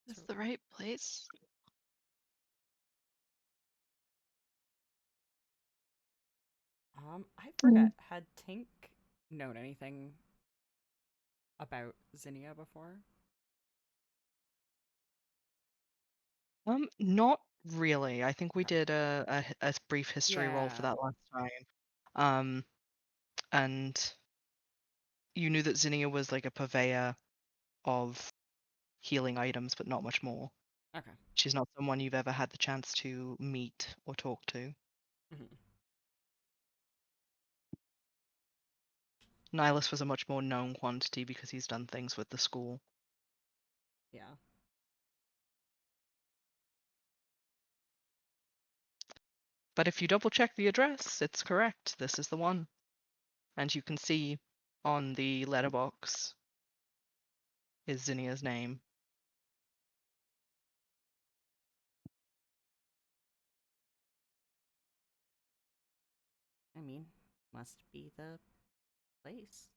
Is this the right place? I forget, had Tink known anything about Zinnia before? Not really. I think we Okay. did a brief history roll for Yeah. that last time. And you knew that Zinnia was like a purveyor of healing items, but not much more. Okay. She's not someone you've ever had the chance to meet or talk to. Mhm. Nihilus was a much more known quantity because he's done things with the school. Yeah. But if you double check the address, it's correct. This is the one. And you can see on the letterbox is Zinnia's name. I mean, must be the place.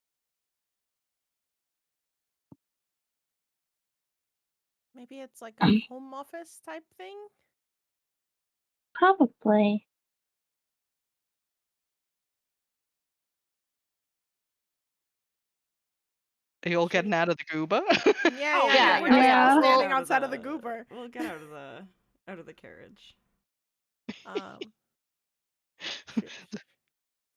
Maybe it's like a home office type thing. Probably. Are you all Should getting out of the goober? Yeah. We're just Yeah. standing outside of the goober. We'll get out of the carriage. Should,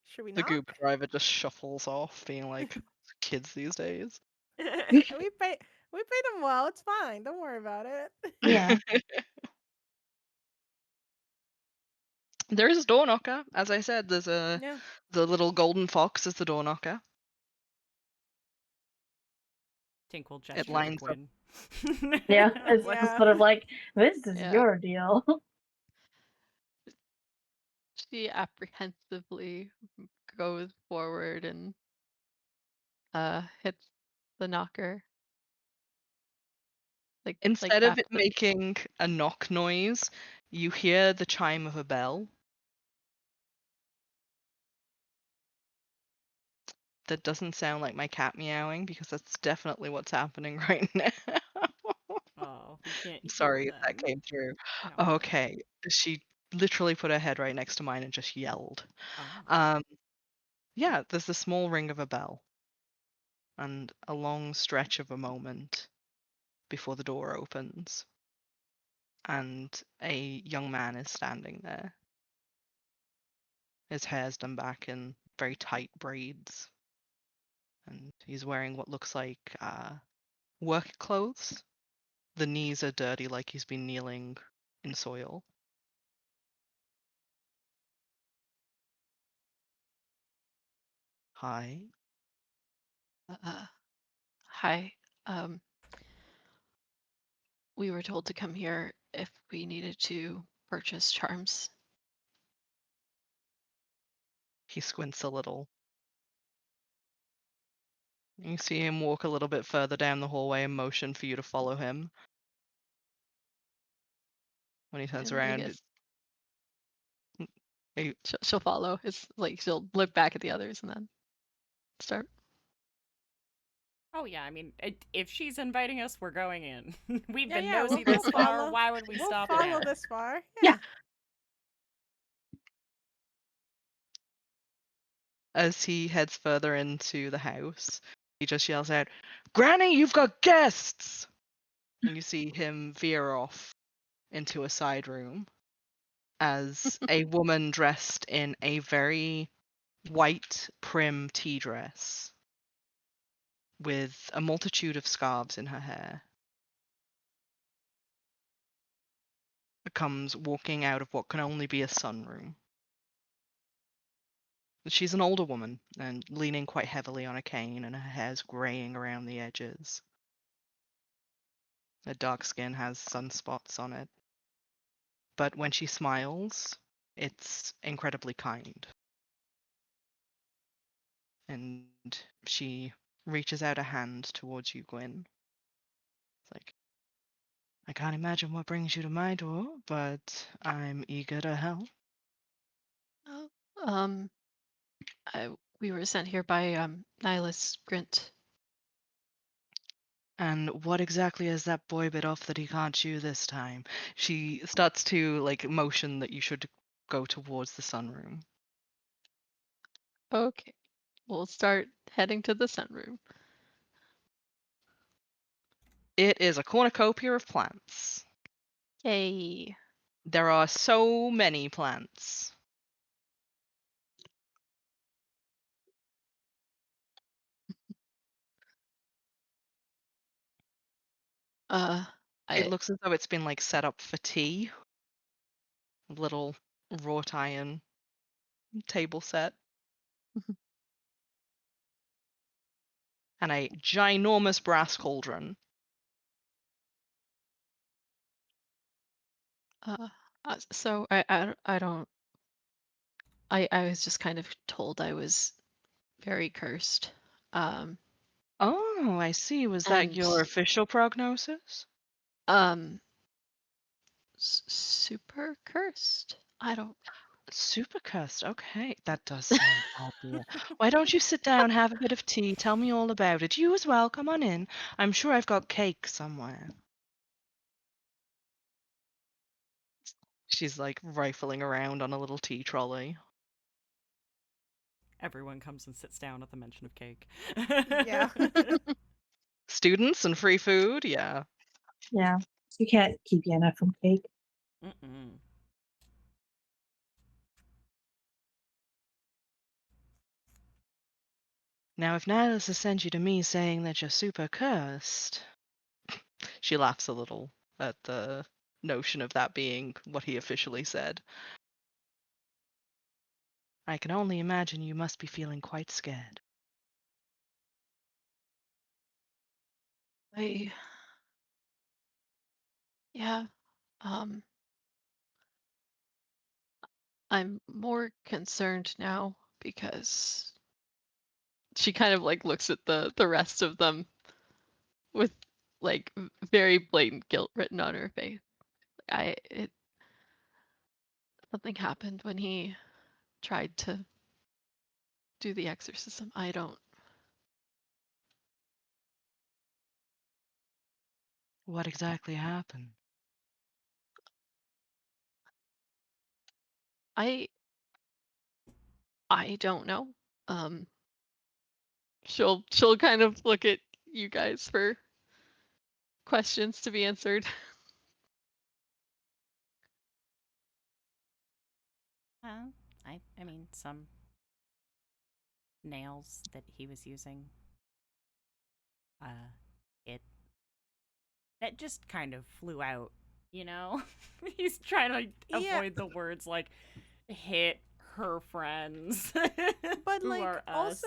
should we The not? goober driver just shuffles off, being like kids these days. We paid him well. It's fine. Don't worry about it. Yeah. There is a door knocker. As I said, there's the little golden fox is the door knocker. Tink will It gesture to lines up. Gwynn. Yeah. It's Yeah. sort of like, this is Yeah. your deal. She apprehensively goes forward and hits the knocker. Like Instead of back it making a knock noise, you hear the chime of a bell. That doesn't sound like my cat meowing because that's definitely what's happening right now. Oh, we can't hear Sorry if that them. came through. No. Okay, she literally put her head right next to mine and just yelled. Oh. Yeah, there's a small ring of a bell and a long stretch of a moment before the door opens and a young man is standing there. His hair's done back in very tight braids. And he's wearing what looks like work clothes. The knees are dirty, like he's been kneeling in soil. Hi. Hi. We were told to come here if we needed to purchase charms. He squints a little. You see him walk a little bit further down the hallway and motion for you to follow him. When he turns I around, guess he- she'll follow. It's like she'll look back at the others and then start. Oh yeah, I mean, if she's inviting us, we're going in. We've been Yeah, nosy we'll this far. follow. Why would we We'll stop follow now? this far. Yeah. as he heads further into the house, he just yells out, "Granny, you've got guests!" And you see him veer off into a side room as a woman dressed in a very white prim tea dress with a multitude of scarves in her hair comes walking out of what can only be a sunroom. She's an older woman and leaning quite heavily on a cane, and her hair's graying around the edges. Her dark skin has sunspots on it. But when she smiles, it's incredibly kind. And she reaches out a hand towards you, Gwynn. It's like, I can't imagine what brings you to my door, but I'm eager to help. Oh, we were sent here by Nihilus Grint. And what exactly has that boy bit off that he can't chew this time? She starts to motion that you should go towards the sunroom. Okay, we'll start heading to the sunroom. It is a cornucopia of plants. Yay! There are so many plants. It I looks as though it's been set up for tea. Little wrought iron table set. And a ginormous brass cauldron. so I don't. I was just kind of told I was very cursed. Um, Oh, I see. Was that and your official prognosis? um, super cursed. I don't. Super cursed. Okay, that does sound bad, dear. Why don't you sit down, have a bit of tea, tell me all about it. You as well, come on in. I'm sure I've got cake somewhere. She's rifling around on a little tea trolley. Everyone comes and sits down at the mention of cake. Yeah. Students and free food, yeah. Yeah. You can't keep Yenna from cake. Mm-mm. Now, if Nihilus has sent you to me saying that you're super cursed, she laughs a little at the notion of that being what he officially said. I can only imagine you must be feeling quite scared. Yeah. Um, I'm more concerned now because she kind of looks at the rest of them with very blatant guilt written on her face. Something happened when he tried to do the exorcism. I don't. What exactly happened? I I don't know. Um, she'll kind of look at you guys for questions to be answered. I mean, some nails that he was using. It that just kind of flew out, you know? He's trying to Yeah. avoid the words like hit her friends But who like are us.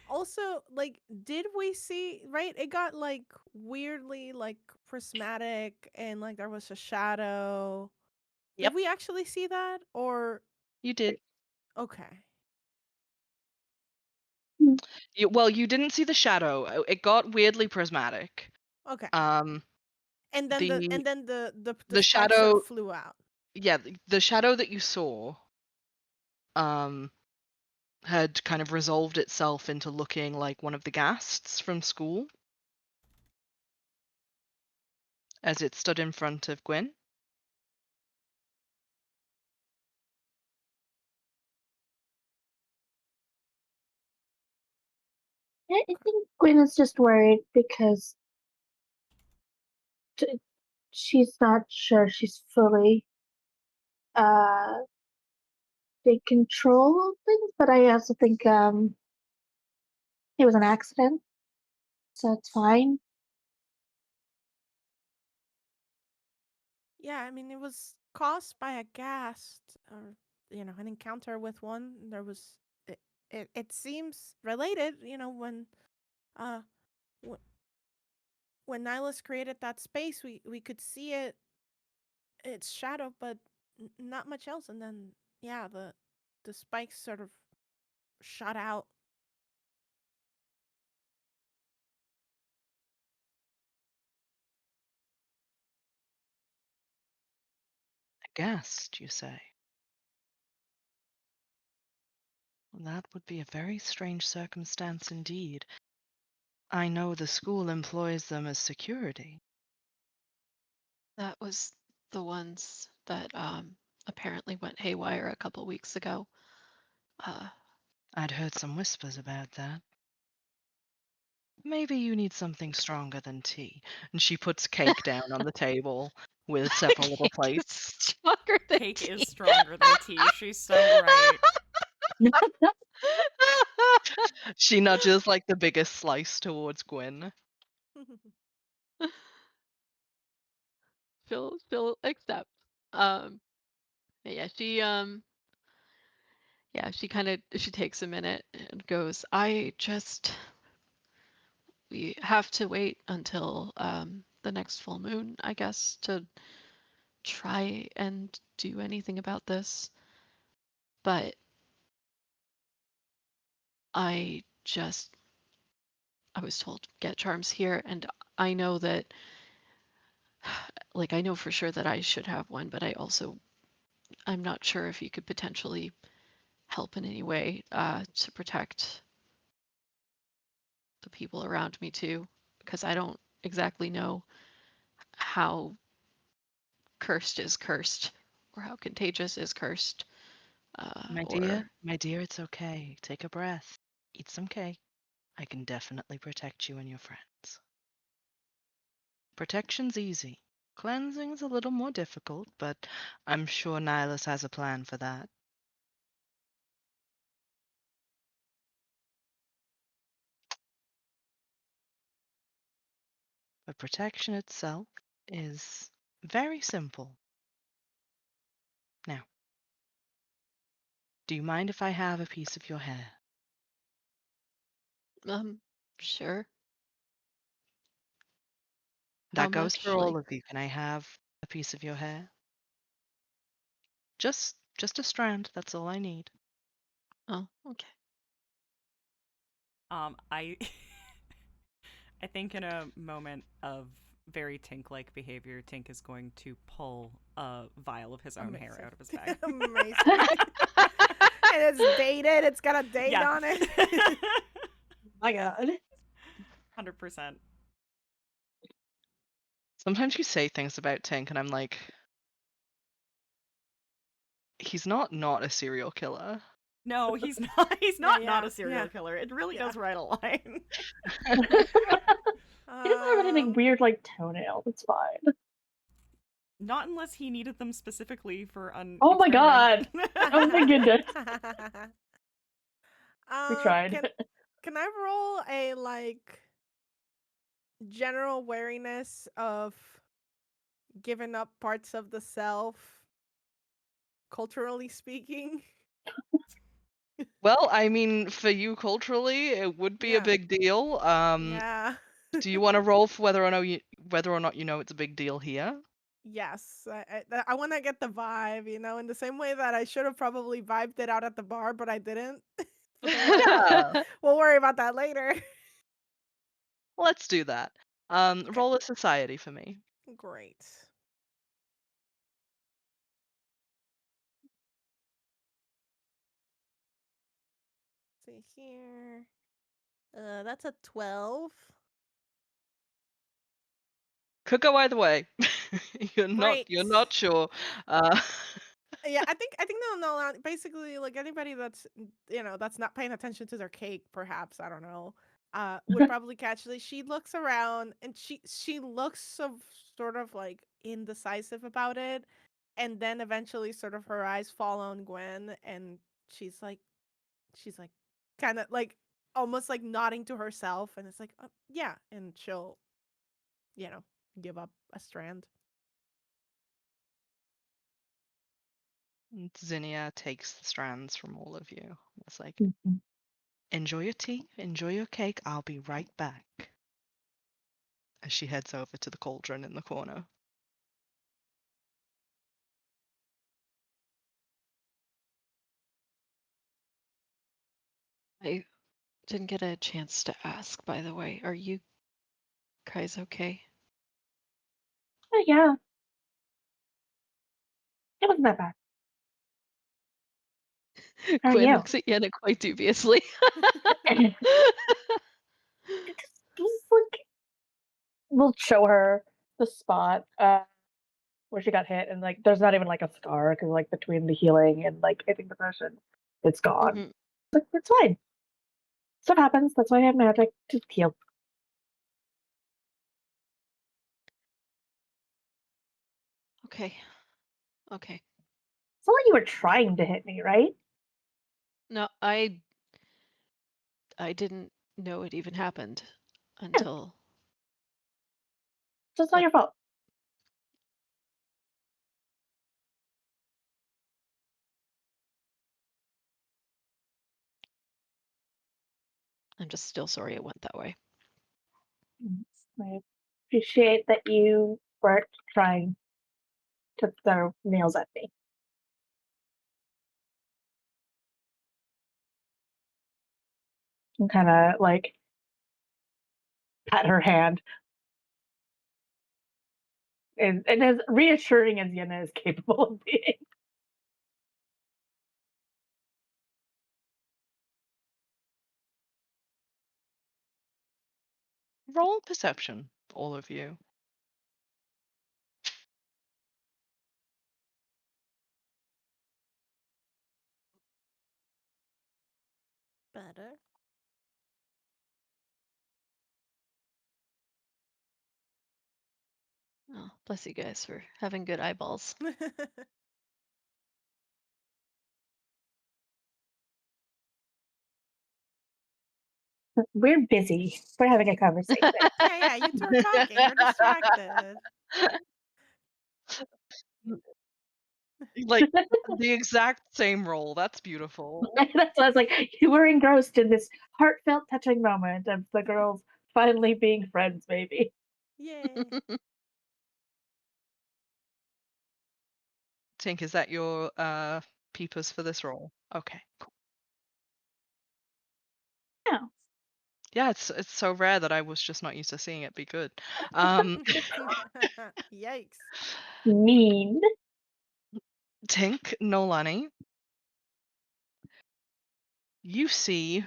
also like did we see right? It got like weirdly like prismatic and like there was a shadow. Yep. Did we actually see that or You did. okay. Well, you didn't see the shadow. It got weirdly prismatic. Okay. Um, And then the the the spikes sort shadow, of flew out. yeah, the shadow that you saw, had kind of resolved itself into looking like one of the ghasts from school as it stood in front of Gwyn. I think Gwyn is just worried because she's not sure she's fully in control of things, but I also think it was an accident, so it's fine. Yeah, I mean it was caused by a ghast or an encounter with one. There was it seems related, when uh w- when Nihilus created that space, we could see its shadow, but not much else. And then yeah, the spikes sort of shot out. A ghast, you say? Well, that would be a very strange circumstance indeed. I know the school employs them as security. That was the ones that apparently went haywire a couple weeks ago. I'd heard some whispers about that. Maybe you need something stronger than tea. And she puts cake down on the table with several little Cake is plates. stronger than Cake tea. is stronger than tea. She's so right. She nudges like the biggest slice towards Gwyn. She'll accept. Yeah, she takes a minute and goes, we have to wait until the next full moon, I guess, to try and do anything about this. But I was told get charms here, and I know that I know for sure that I should have one, but I'm not sure if you could potentially help in any way to protect the people around me too, because I don't exactly know how cursed is cursed or how contagious is cursed. My Or dear, it's okay. Take a breath. Eat some cake. I can definitely protect you and your friends. Protection's easy. Cleansing's a little more difficult, but I'm sure Nihilus has a plan for that. But protection itself is very simple. Now, do you mind if I have a piece of your hair? sure. How That goes much? for all of you. Can I have a piece of your hair? Just a strand, that's all I need. Oh, okay. I I think in a moment of very Tink-like behavior, Tink is going to pull a vial of his own hair Amazing. out of his bag. Amazing. And it's dated. It's got a date Yeah. on it. My God. 100%. Sometimes you say things about Tink and I'm like, he's not a serial killer. No, he's not. He's not yeah, a serial yeah. killer. It really Yeah. does right a line. He doesn't have anything Um, weird like toenails. It's fine. Not unless he needed them specifically for an Oh my experiment. Oh my goodness. We tried. Can I roll a like general wariness of giving up parts of the self, culturally speaking? Well, I mean, for you culturally, it would be a Yeah. big deal. Yeah. Do you want to roll for whether or not you know it's a big deal here? Yes, I want to get the vibe, in the same way that I should have probably vibed it out at the bar, but I didn't. But don't worry about that. Yeah. We'll worry about that later. Let's do that. Okay. Roll a society for me. Great. See here. That's a 12. Could go either way. You're Great. not sure. Yeah, I think no, basically like anybody that's that's not paying attention to their cake, perhaps, I don't know, would probably catch that she looks around and she looks sort of like indecisive about it, and then eventually sort of her eyes fall on Gwen, and she's like kind of like almost like nodding to herself, and it's like, yeah, and she'll give up a strand. Zinnia takes the strands from all of you. It's like, Mhm. enjoy your tea, enjoy your cake. I'll be right back. As she heads over to the cauldron in the corner. I didn't get a chance to ask, by the way. Are you guys okay? Oh, yeah. It wasn't that bad. How are Gwyn you? looks at Yenna quite dubiously. Just like, we'll show her the spot where she got hit, and like there's not even like a scar because like between the healing and like hitting the potion, it's gone. Mhm. Like, it's fine. Stuff happens. That's why I have magic to heal. Okay. Okay. It's not like you were trying to hit me, right? No, I didn't know it even happened until So it's not your fault. I'm just still sorry it went that way. I appreciate that you weren't trying to throw nails at me. And kind of like pat her hand. And as reassuring as Yenna is capable of being. Roll perception, all of you. Better. Oh, bless you guys for having good eyeballs. We're busy. We're having a conversation. Yeah, you two are talking. You're distracted. Like the exact same roll. That's beautiful. That's why I was like, you were engrossed in this heartfelt, touching moment of the girls finally being friends, maybe. Yay. Tink, is that your peepers for this roll? Okay, cool. Yeah. Yeah, it's so rare that I was just not used to seeing it be good. Yikes. Mean. Tink, Noelani, you see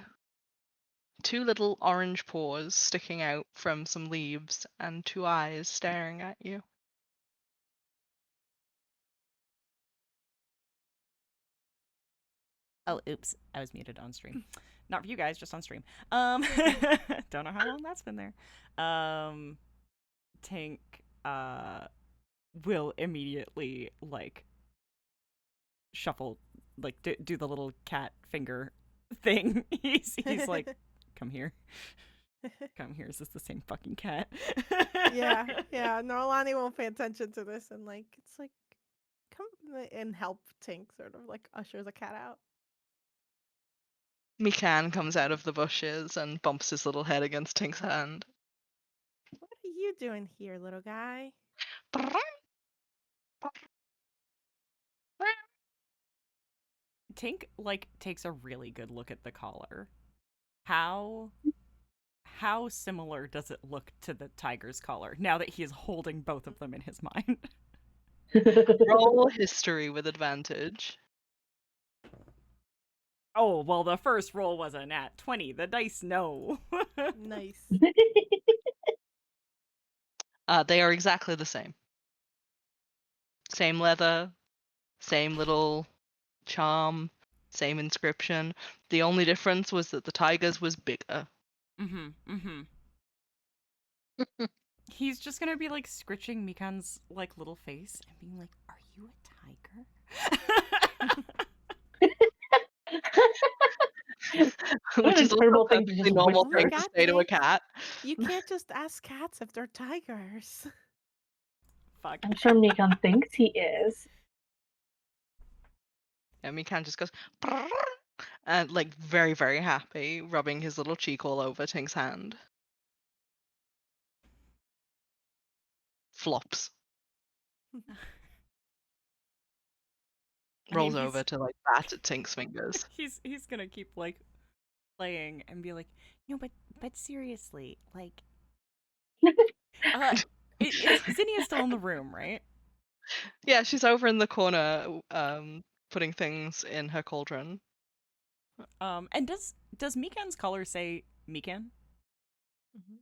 two little orange paws sticking out from some leaves and two eyes staring at you. Oh, oops. I was muted on stream. Not for you guys, just on stream. Don't know how long that's been there. Tink will immediately like shuffle, like do the little cat finger thing. He's like, come here. Come here. Is this the same fucking cat? yeah, yeah. Noelani won't pay attention to this, and like it's like, come and help Tink, sort of like ushers a cat out. Mikan comes out of the bushes and bumps his little head against Tink's hand. What are you doing here, little guy? Tink like takes a really good look at the collar. How similar does it look to the tiger's collar now that he is holding both of them in his mind? Roll history with advantage. Oh, well, the first roll was a nat 20. The dice know. Nice. They are exactly the same. Same leather, same little charm, same inscription. The only difference was that the tiger's was bigger. He's just gonna be like scritching Mikan's like little face and being like, "Are you a tiger?" Which a is also terrible a thing to perfectly just normal whisper. thing Oh to my say to a God, cat. You can't just ask cats if they're tigers. Fuck. I'm sure Mikan thinks he is. And Mikan just goes, "Brrr," and like very, very happy, rubbing his little cheek all over Tink's hand. Flops. I mean, Rolls over to like bat at Tink's fingers. he's gonna keep like playing and be like, "No, but seriously, like, is Zinnia still in the room, right? Yeah, she's over in the corner, putting things in her cauldron. And does Mikan's collar say Mikan? Mhm.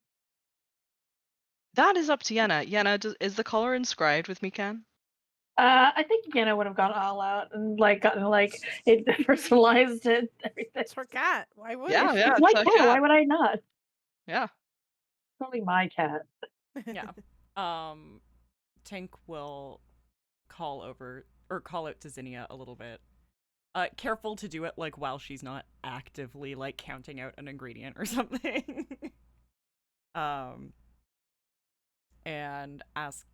That is up to Yenna. Yenna, is the collar inscribed with Mikan? I think Yenna would have gone all out and like gotten like it personalized it, everything. It's her cat. Why would Yeah, it? yeah, It's my it's her cat. cat. Why would I not? Yeah. It's only my cat. Yeah. Tink will call out to Zinnia a little bit. Careful to do it like while she's not actively like counting out an ingredient or something. And ask,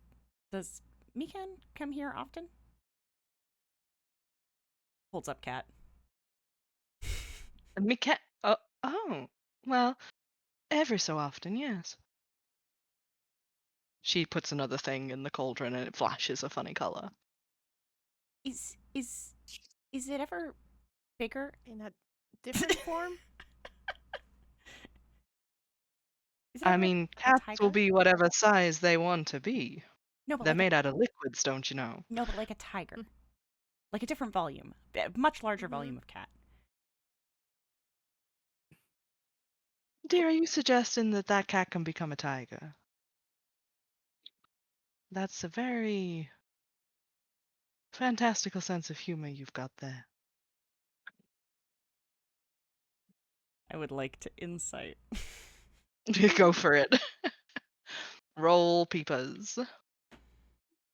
does Mikan come here often? Holds up cat. Mikan. Oh, well, every so often, yes. She puts another thing in the cauldron and it flashes a funny color. Is it ever bigger? In a different form? Is it I ever mean, a cats will tiger? be whatever size they want to be. No, but They're like made out of liquids, don't you know? no, but like a tiger, like a different volume, much larger Mhm. volume of cat. Dear, are you suggesting that that cat can become a tiger? That's a very fantastical sense of humor you've got there. I would like to insight. Go for it. Roll peepers.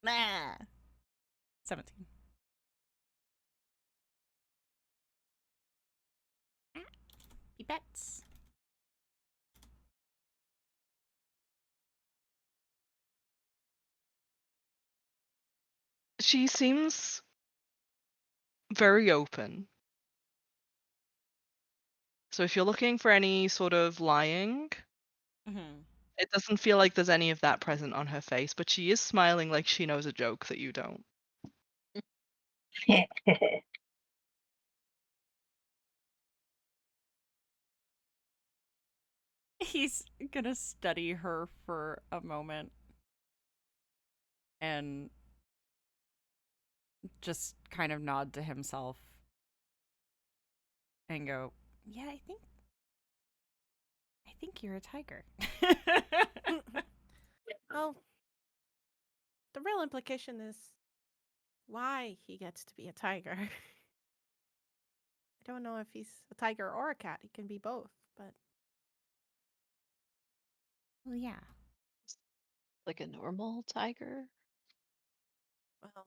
Nah. 17. Peepettes. She seems very open. So if you're looking for any sort of lying, Mm-hmm. it doesn't feel like there's any of that present on her face, but she is smiling like she knows a joke that you don't. He's gonna study her for a moment and just kind of nod to himself and go, "Yeah, I think you're a tiger." Well, the real implication is why he gets to be a tiger. I don't know if he's a tiger or a cat. He can be both, but Well, yeah. Like a normal tiger? Well,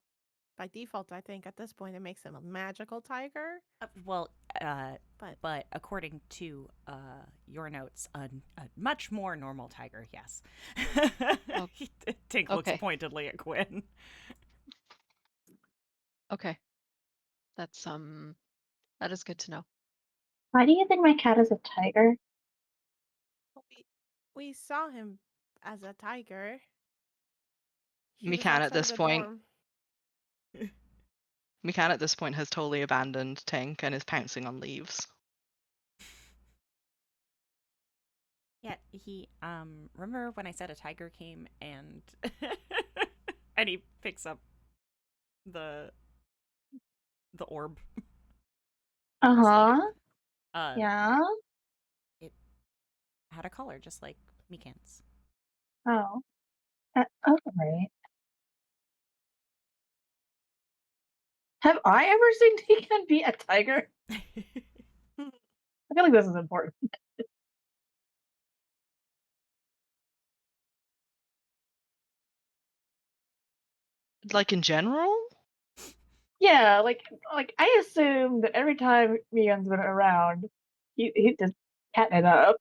by default, I think at this point it makes him a magical tiger. Well, But but according to your notes, a much more normal tiger, yes. Oh, Tink looks okay. pointedly at Gwynn. Okay. That's that is good to know. Why do you think my cat is a tiger? we saw him as a tiger. He was Mikan at outside of this the point, dorm. Mikan at this point has totally abandoned Tink and is pouncing on leaves. Yeah, he remember when I said a tiger came and and he picks up the orb. Uh-huh. Uh Yeah. it had a collar just like Mikan's. Oh. Okay. Have I ever seen Deacon be a tiger? I feel like this is important. Like in general? Yeah, like I assume that every time Mian's been around, he just catting it up.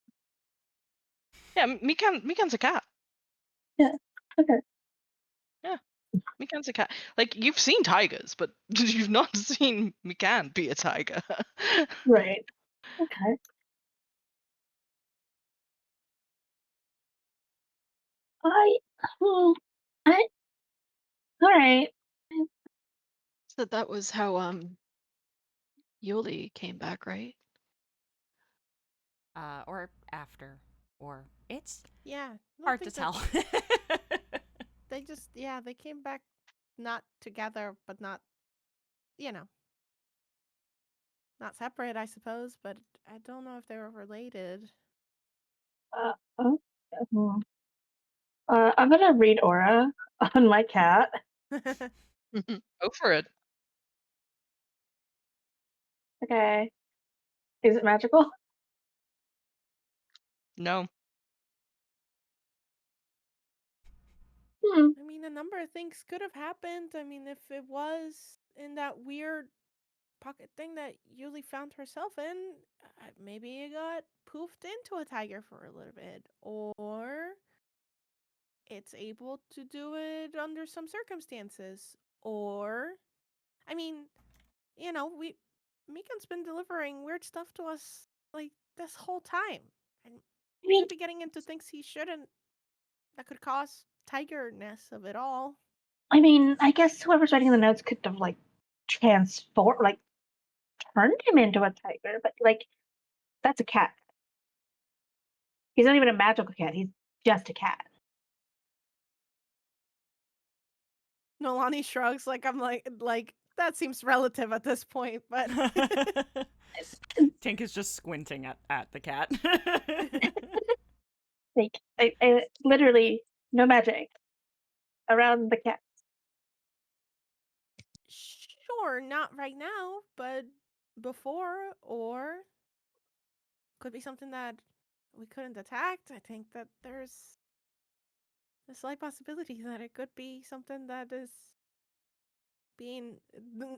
Yeah, Mikan's a cat. Yeah. Okay. Mikan's a cat. Like, you've seen tigers, but you've not seen Mikan be a tiger. Right. Okay. I. Hmm, I. All right. So that was how Yulie came back, right? Or after, or it's Yeah, I don't hard to think that tell. they just they came back not together, but not you know not separate, I suppose. But I don't know if they were related. Oh, hmm. I'm gonna read aura on my cat. Go for it. Okay. Is it magical? No. Hmm. I mean, a number of things could have happened. I mean, if it was in that weird pocket thing that Yulie found herself in, maybe it got poofed into a tiger for a little bit, or it's able to do it under some circumstances, or I mean, we Mikan's been delivering weird stuff to us like this whole time, and I he mean, could be getting into things he shouldn't. That could cause tigerness of it all. I guess whoever's writing the notes could have turned him into a tiger, but that's a cat. He's not even a magical cat. He's just a cat. Noelani shrugs like I'm like that seems relative at this point, but Tink is just squinting at the cat. I literally no magic around the cat. sure, not right now, but before, or could be something that we couldn't detect. I think that there's a slight possibility that it could be something that is being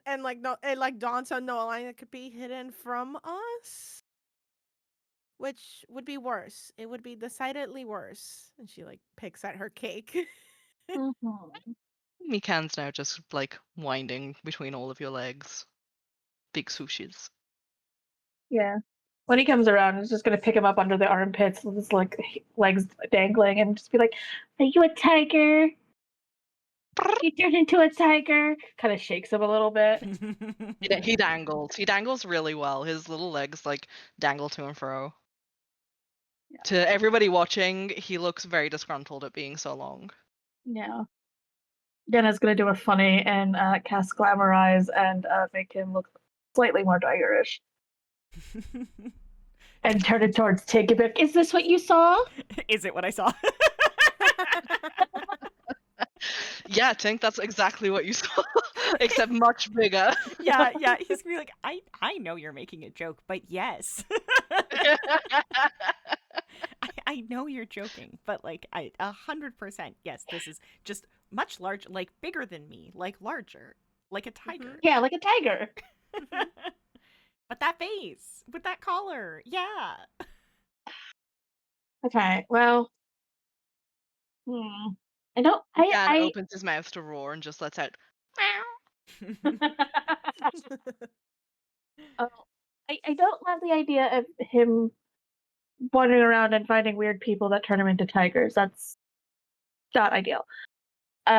and like no it like dawns on Noelani that could be hidden from us. Which would be worse. It would be decidedly worse. And she like picks at her cake. Mm-hmm. Mikan's now just, like, winding between all of your legs. Big swooshes. Yeah. When he comes around, he's just gonna pick him up under the armpits with his legs dangling and just be like, "Are you a tiger? You turned into a tiger." Kind of shakes him a little bit. He dangles. He dangles really well. His little legs, like, dangle to and fro. Yeah. To everybody watching, he looks very disgruntled at being so long. Yeah. Yenna's gonna do a funny and cast Glamorize and make him look slightly more tigerish. And turn it towards Tink and be like, "Is this what you saw?" Is it what I saw? Yeah, Tink, that's exactly what you saw, except much bigger. yeah, he's gonna be like, I know you're making a joke, but yes. I I know you're joking, but like 100%, yes, this is just much larger, like bigger than me, like larger, like a tiger. Yeah, like a tiger. But that face with that collar, yeah. Okay, well, I don't. Dan opens his mouth to roar and just lets out. Oh, I don't love the idea of him wandering around and finding weird people that turn him into tigers. That's not ideal. But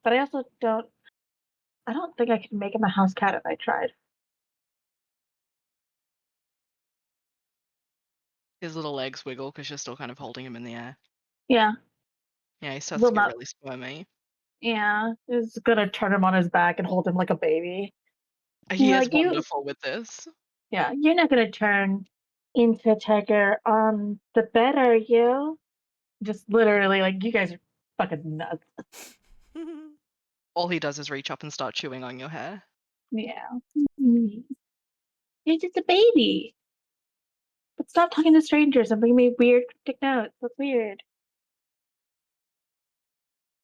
I also don't. I don't think I could make him a house cat if I tried. His little legs wiggle because you're still kind of holding him in the air. Yeah, Yeah, he starts Will to get not- really squirmy. yeah. It's gonna turn him on his back and hold him like a baby. He Yeah, is like you. wonderful with this. Yeah, you're not gonna turn into a tiger on the bed, are you? Just literally, like, you guys are fucking nuts. All he does is reach up and start chewing on your hair. Yeah. You're just a baby. But stop talking to strangers and bring me weird cryptic notes. That's weird.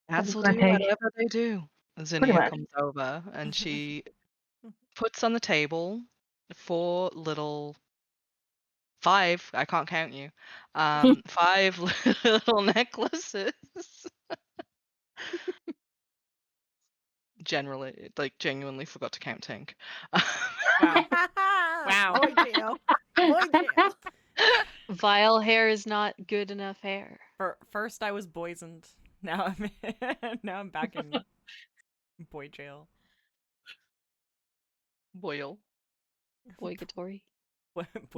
Cats will do grunting. whatever they do. Zinnia much. comes over and she puts on the table 4 little 5, I can't count you. 5 little necklaces. Genuinely forgot to count Tink. Wow. Wow. Boy jail. Boy jail. Vile hair is not good enough hair. First I was boysoned. Now I'm back in boy jail. Boyle. Boygatory.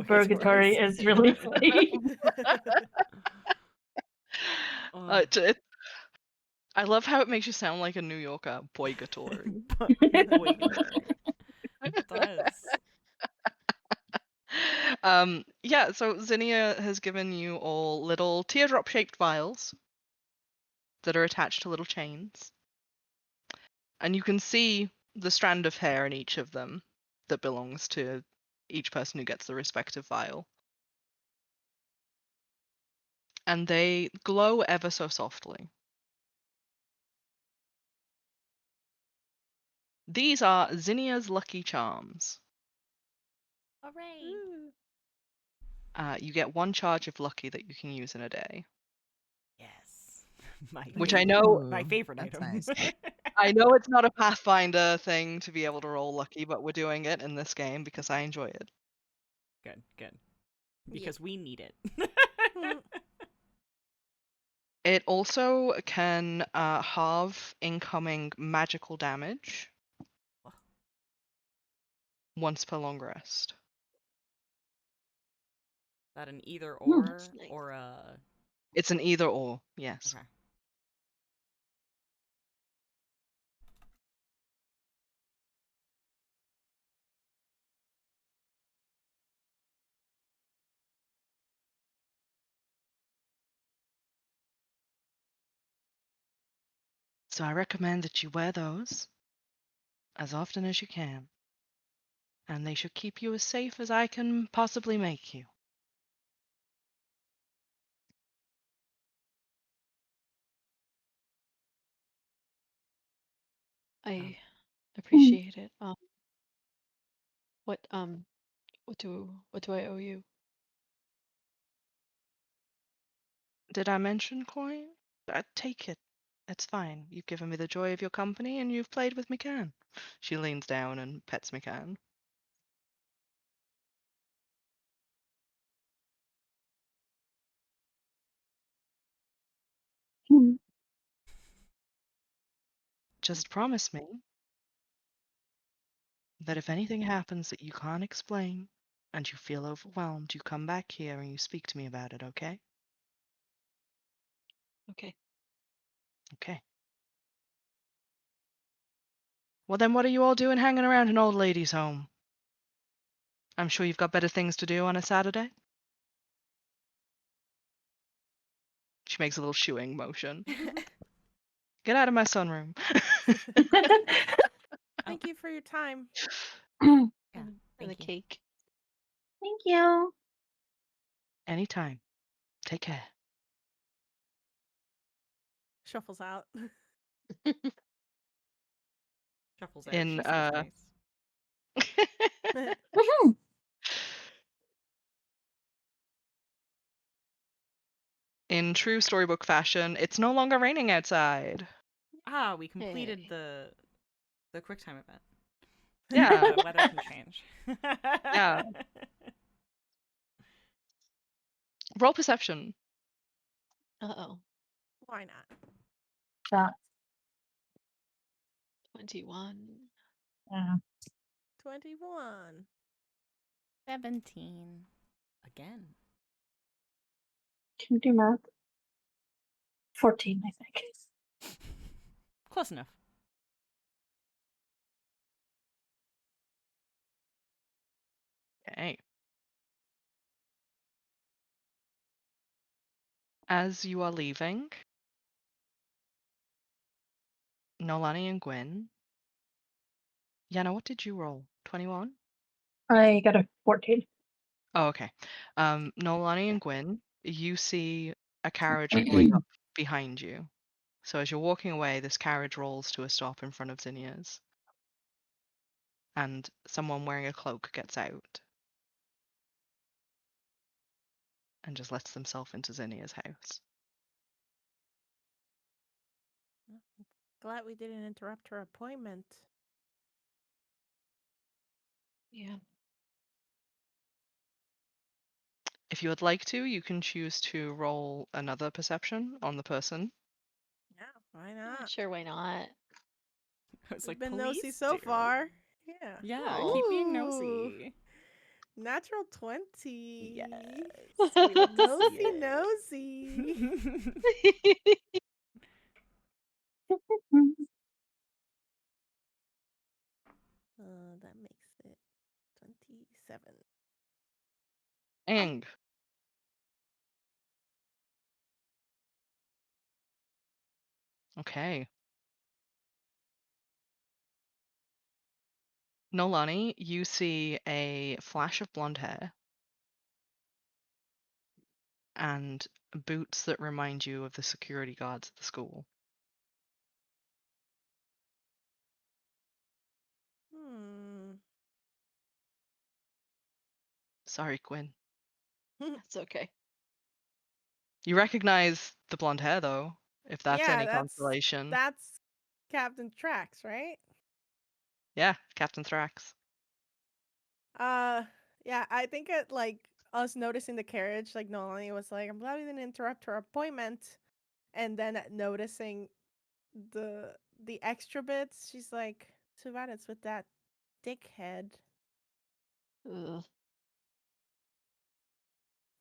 Purgatory is really funny. I love how it makes you sound like a New Yorker. Boygatory. Boygatory. It does. Yeah, so Zinnia has given you all little teardrop-shaped vials that are attached to little chains. And you can see the strand of hair in each of them that belongs to each person who gets the respective vial. And they glow ever so softly. These are Zinnia's lucky charms. Hooray. You get 1 charge of lucky that you can use in a day. Yes. My Which I know my favorite that's item. nice. I know it's not a Pathfinder thing to be able to roll lucky, but we're doing it in this game because I enjoy it. Good. Because we need it. It also can halve incoming magical damage once per long rest. Is that an either That's or nice. or a It's an either or, yes. okay. So I recommend that you wear those as often as you can. And they should keep you as safe as I can possibly make you. I appreciate it. What do I owe you? Did I mention coin? Take it. It's fine. You've given me the joy of your company and you've played with Mikan. She leans down and pets Mikan. Just promise me that if anything happens that you can't explain and you feel overwhelmed, you come back here and you speak to me about it, okay? Okay. Okay. Well then what are you all doing hanging around an old lady's home? I'm sure you've got better things to do on a Saturday. She makes a little shooing motion. Get out of my sunroom. Thank you for your time. And the Thank you. cake. Thank you. Anytime. Take care. Shuffles out. Shuffles out. In She seems nice. Woohoo! in true storybook fashion, it's no longer raining outside. Ah, we completed Hey. the quick time event. Yeah. Weather can change. Yeah. Roll perception. Uh-oh. Why not? That, 21. yeah. 21. 17. Again. Can you do math? 14, I think. Close enough. Okay. As you are leaving, Noelani and Gwynn. Yenna, what did you roll? 21? I got a 14. Oh, okay. Noelani and Gwynn, you see a carriage pulling up behind you. So as you're walking away, this carriage rolls to a stop in front of Zinnia's. And someone wearing a cloak gets out and just lets themselves into Zinnia's house. Glad we didn't interrupt her appointment. Yeah. If you would like to, you can choose to roll another perception on the person. Yeah, why Yeah, not? sure, why not? I was We've like, been nosy please so do. far. Yeah. Yeah, Oh. keep being Ooh, nosy. Natural 20. Yes, we love to see Nosy. it. That makes it 27. Ang. Okay. Noelani, you see a flash of blonde hair and boots that remind you of the security guards at the school. Hmm. Sorry, Gwyn. That's okay. You recognize the blonde hair, though, if that's Yeah, any consolation. that's Captain Trax, right? Yeah, Captain Thrax. Yeah, I think it like us noticing the carriage, like Noelani was like, I'm glad we didn't interrupt her appointment. And then noticing the extra bits, she's like, too bad it's with that dickhead. Ugh.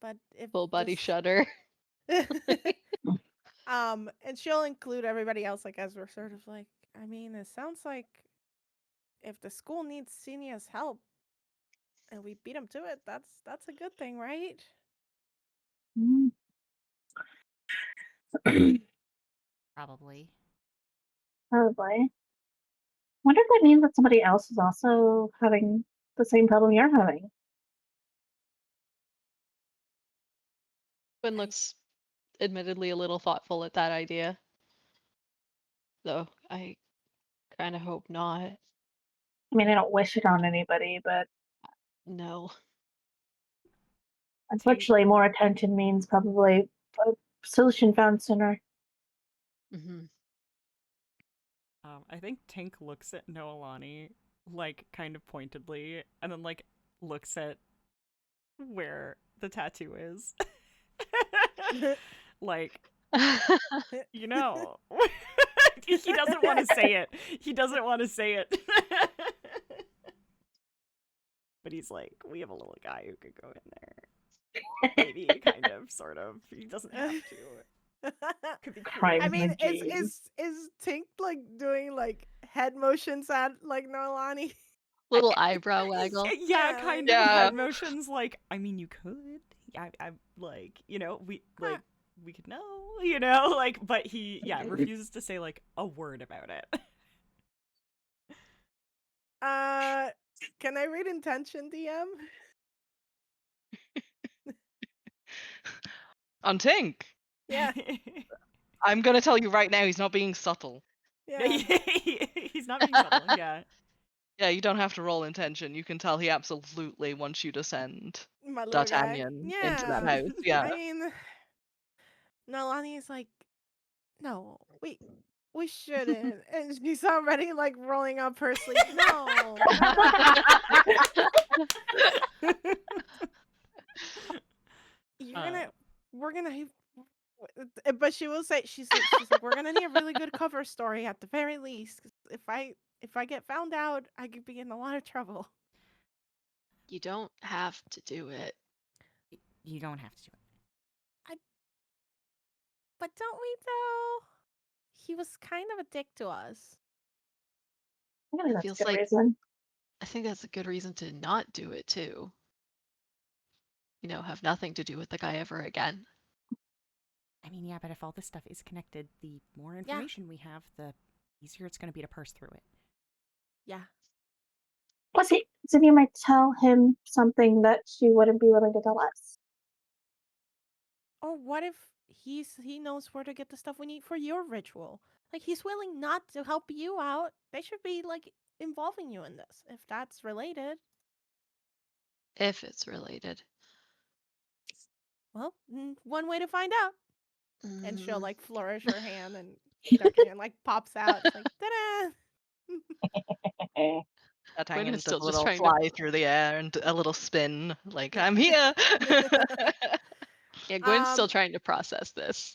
But if Full body this shudder. and she'll include everybody else, like as we're sort of like, I mean, it sounds like if the school needs Senia's help and we beat him to it, that's a good thing, right? Probably. Probably. Wonder if that means that somebody else is also having the same problem you're having. Gwyn looks admittedly a little thoughtful at that idea. Though I kind of hope not. I mean, I don't wish it on anybody, but No. unfortunately, more attention means probably a solution found sooner. Hmm. I think Tink looks at Noelani, like, kind of pointedly, and then, like, looks at where the tattoo is. Like, you know. He doesn't want to say it. He doesn't want to say it. But he's like, we have a little guy who could go in there. Maybe, kind of, sort of. He doesn't have to. Could be cool. Crime I mean, McGee. is Tink like doing like head motions at like Noelani? Little eyebrow waggle. Yeah, kind of Yeah. head motions. Like, I mean, you could. I'm like, you know, we could know, you know, like, but he, yeah, refuses to say like a word about it. Can I read intention, DM? On Tink. Yeah, I'm gonna tell you right now, he's not being subtle. yeah. He's not being subtle. Yeah. Yeah, you don't have to roll intention. You can tell he absolutely wants you to send My little guy. D'Artagnan into that Yeah. house. Yeah. I mean, Noelani is like, no, we shouldn't. And she's already like rolling up her sleeve. No, you're gonna, we're gonna. But she will say she's like we're gonna need a really good cover story at the very least. 'Cause if I get found out, I could be in a lot of trouble. You don't have to do it. You don't have to do it. But don't we though? He was kind of a dick to us. I think that's a Feels good like- reason. I think that's a good reason to not do it too. You know, have nothing to do with the guy ever again. I mean, yeah, but if all this stuff is connected, the more information we have, the easier it's going to be to parse through it. Yeah. Plus, Zinni might tell him something that she wouldn't be willing to tell us. Or what if he knows where to get the stuff we need for your ritual? Like he's willing not to help you out. They should be like involving you in this if that's related. If it's related. Well, one way to find out. And she'll Mm, like flourish her hand and D'Artagnan like pops out. It's like ta-da! Gwynn D'Artagnan is does still a just little trying to. fly through the air and a little spin, like, I'm here! Yeah, Gwynn's still Um, trying to process this.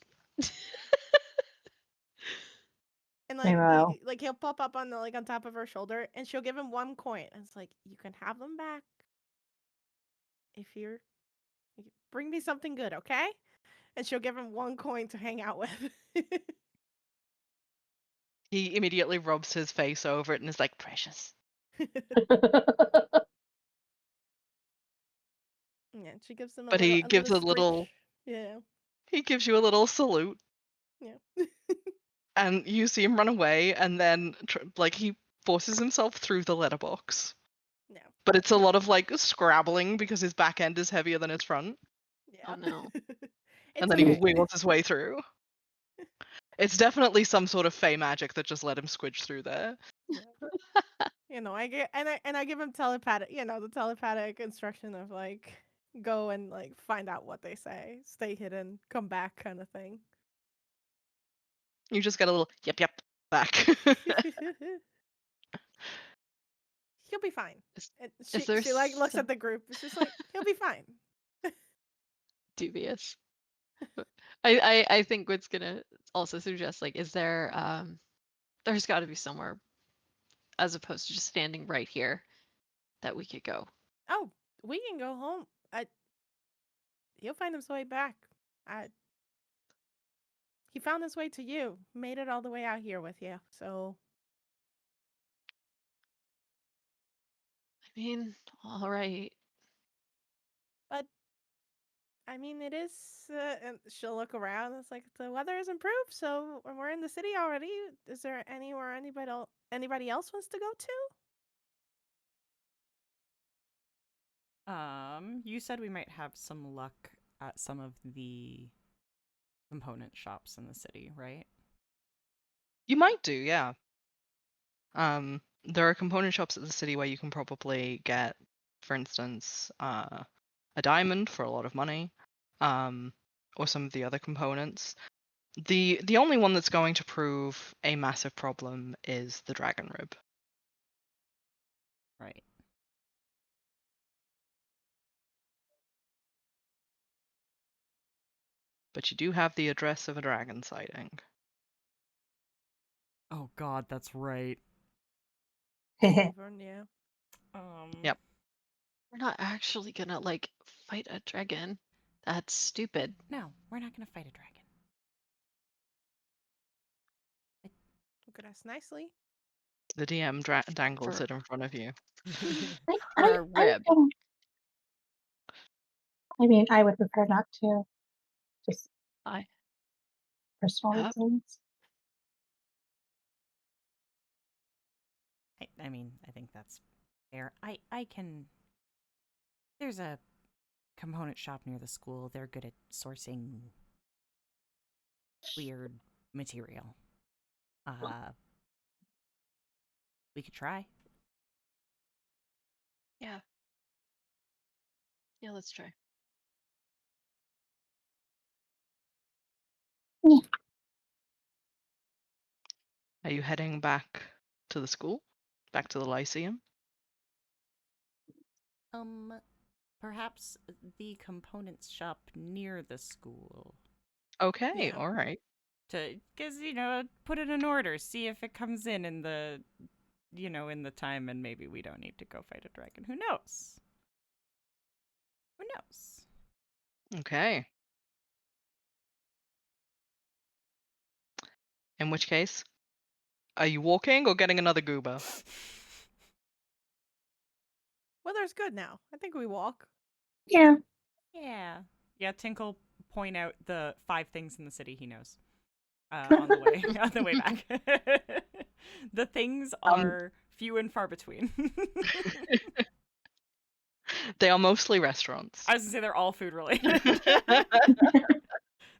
And Meanwhile- like he'll pop up on the like on top of her shoulder, and she'll give him one coin. And it's like you can have them back if you bring me something good, okay? And she'll give him one coin to hang out with. He immediately rubs his face over it and is like, precious. Yeah, she gives him But he gives a little, squish. Yeah, he gives you a little salute, yeah. and you see him run away, and then, like, he forces himself through the letterbox. No. But it's a lot of, like, scrabbling because his back end is heavier than his front. Yeah. Oh, no. And then okay. he wiggles his way through. It's definitely some sort of fey magic that just let him squidge through there. You know, I get and I give him telepathic, the telepathic instruction of like go and like find out what they say, stay hidden, come back kind of thing. You just get a little yep back. He'll be fine. Is- And is there she like looks some- at the group. It's just like he'll be fine. Dubious. I think Gwynn's gonna also suggest, like, is there there's got to be somewhere as opposed to just standing right here that we could go. Oh, we can go home. He'll find his way back. He found his way to you. Made it all the way out here with you. So I mean, all right. I mean, it is. And she'll look around. It's like the weather has improved, so we're in the city already. Is there anywhere anybody else wants to go to? You said we might have some luck at some of the component shops in the city, right? You might do, yeah. There are component shops at the city where you can probably get, for instance, a diamond for a lot of money, or some of the other components. The only one that's going to prove a massive problem is the dragon rib. Right. But you do have the address of a dragon sighting. Oh God, that's right. Wyvern, yeah. Yep. We're not actually gonna like fight a dragon. That's stupid. No, we're not gonna fight a dragon. Look at us nicely. The DM dangles For- it in front of you. For a rib. I mean, I would prefer not to. Just I personal Yep. reasons. I mean, I think that's fair. I can. There's a component shop near the school. They're good at sourcing weird material. We could try. Yeah. Yeah, let's try. Are you heading back to the school? Back to the Lyceum? Perhaps the components shop near the school. Okay, Yeah. all right. Because, put it in order, see if it comes in the, in the time, and maybe we don't need to go fight a dragon. Who knows? Who knows? Okay. In which case, are you walking or getting another goober? Weather's good now. I think we walk. Yeah. Yeah. Yeah, Tink will point out the 5 things in the city he knows. On the way back. The things are few and far between. They are mostly restaurants. I was gonna say they're all food related.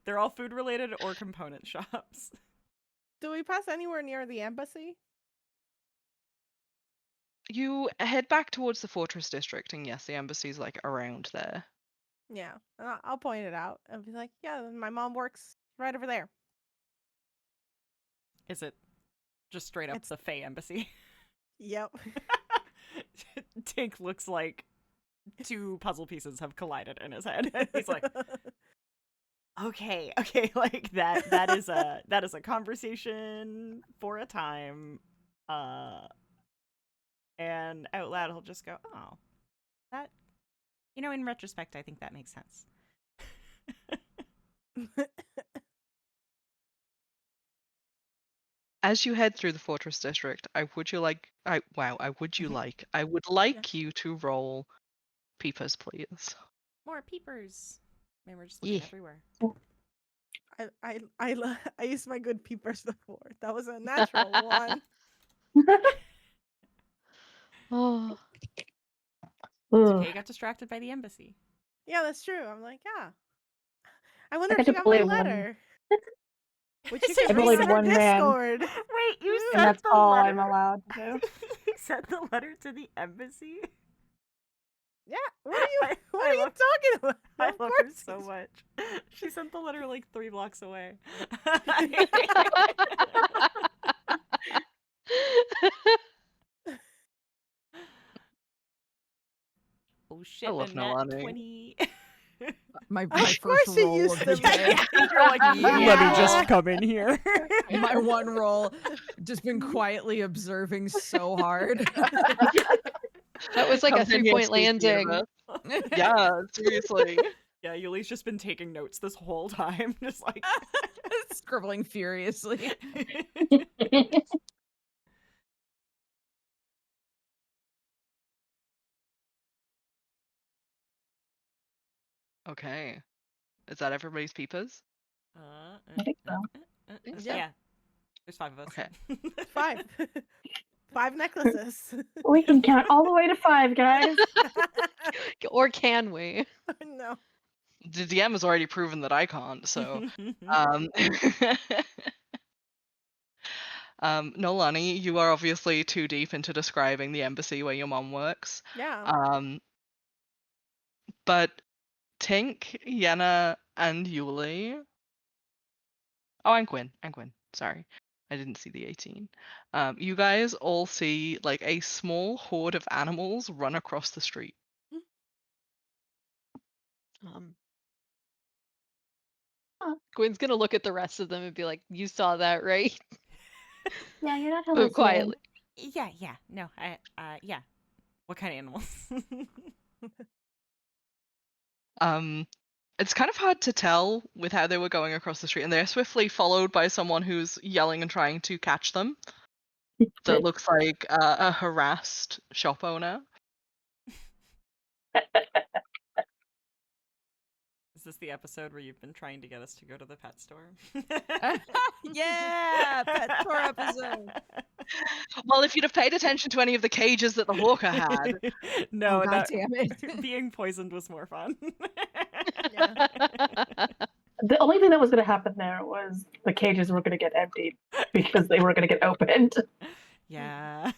They're all food related or component shops. Do we pass anywhere near the embassy? You head back towards the fortress district, and yes, the embassy's like around there. Yeah, I'll point it out. I'll be like, yeah, my mom works right over there. Is it just straight up It's- the Fae embassy? Yep. Tink looks like 2 puzzle pieces have collided in his head. He's like, okay, like that is a conversation for a time. And out loud he'll just go, oh, that, in retrospect, I think that makes sense. As you head through the fortress district, I would like you to roll peepers, please. More peepers. I mean, we're just looking Yeah. everywhere. I used my good peepers before. That was a natural one. Oh, It's okay, I got distracted by the embassy. Yeah, that's true. I'm like, yeah. I wonder I if you got got to my believe one. letter. Which you I can read believe in our one man. Discord. Wait, you And sent that's the all letter? I'm allowed to do. You sent the letter to the embassy? Yeah. What are you I talking about? I Of love her course so he's- much. She sent the letter like 3 blocks away. Oh shit, I love a nat Noelani. 20. My Of first course she roll used of the to be. day. You're like, let me Yeah. just come in here. My one roll, just been quietly observing so hard. that was like a Comes in here, 3-point saves the landing. universe. Yeah, seriously. Yeah, Yulie's just been taking notes this whole time, just like Scribbling furiously. Okay. Is that everybody's peepers? I think so. Yeah. Yeah. There's 5 of us. Okay. 5. 5 necklaces. We can count all the way to 5, guys. Or can we? No. The DM has already proven that I can't, so um Noelani, you are obviously too deep into describing the embassy where your mom works. Yeah. But Tink, Yenna, and Yulie. Oh, and Gwynn. Sorry. I didn't see the 18. You guys all see like a small horde of animals run across the street. Gwynn's gonna look at the rest of them and be like, "You saw that, right?" Yeah, you're not But hallucinating. quietly. Yeah. No, yeah. What kind of animals? It's kind of hard to tell with how they were going across the street, and they're swiftly followed by someone who's yelling and trying to catch them. That looks like a harassed shop owner. Is this the episode where you've been trying to get us to go to the pet store? Yeah, pet store episode. Well, if you'd have paid attention to any of the cages that the hawker had. No, Oh, God that damn it. being poisoned was more fun. Yeah. The only thing that was going to happen there was the cages were going to get emptied because they were going to get opened. Yeah.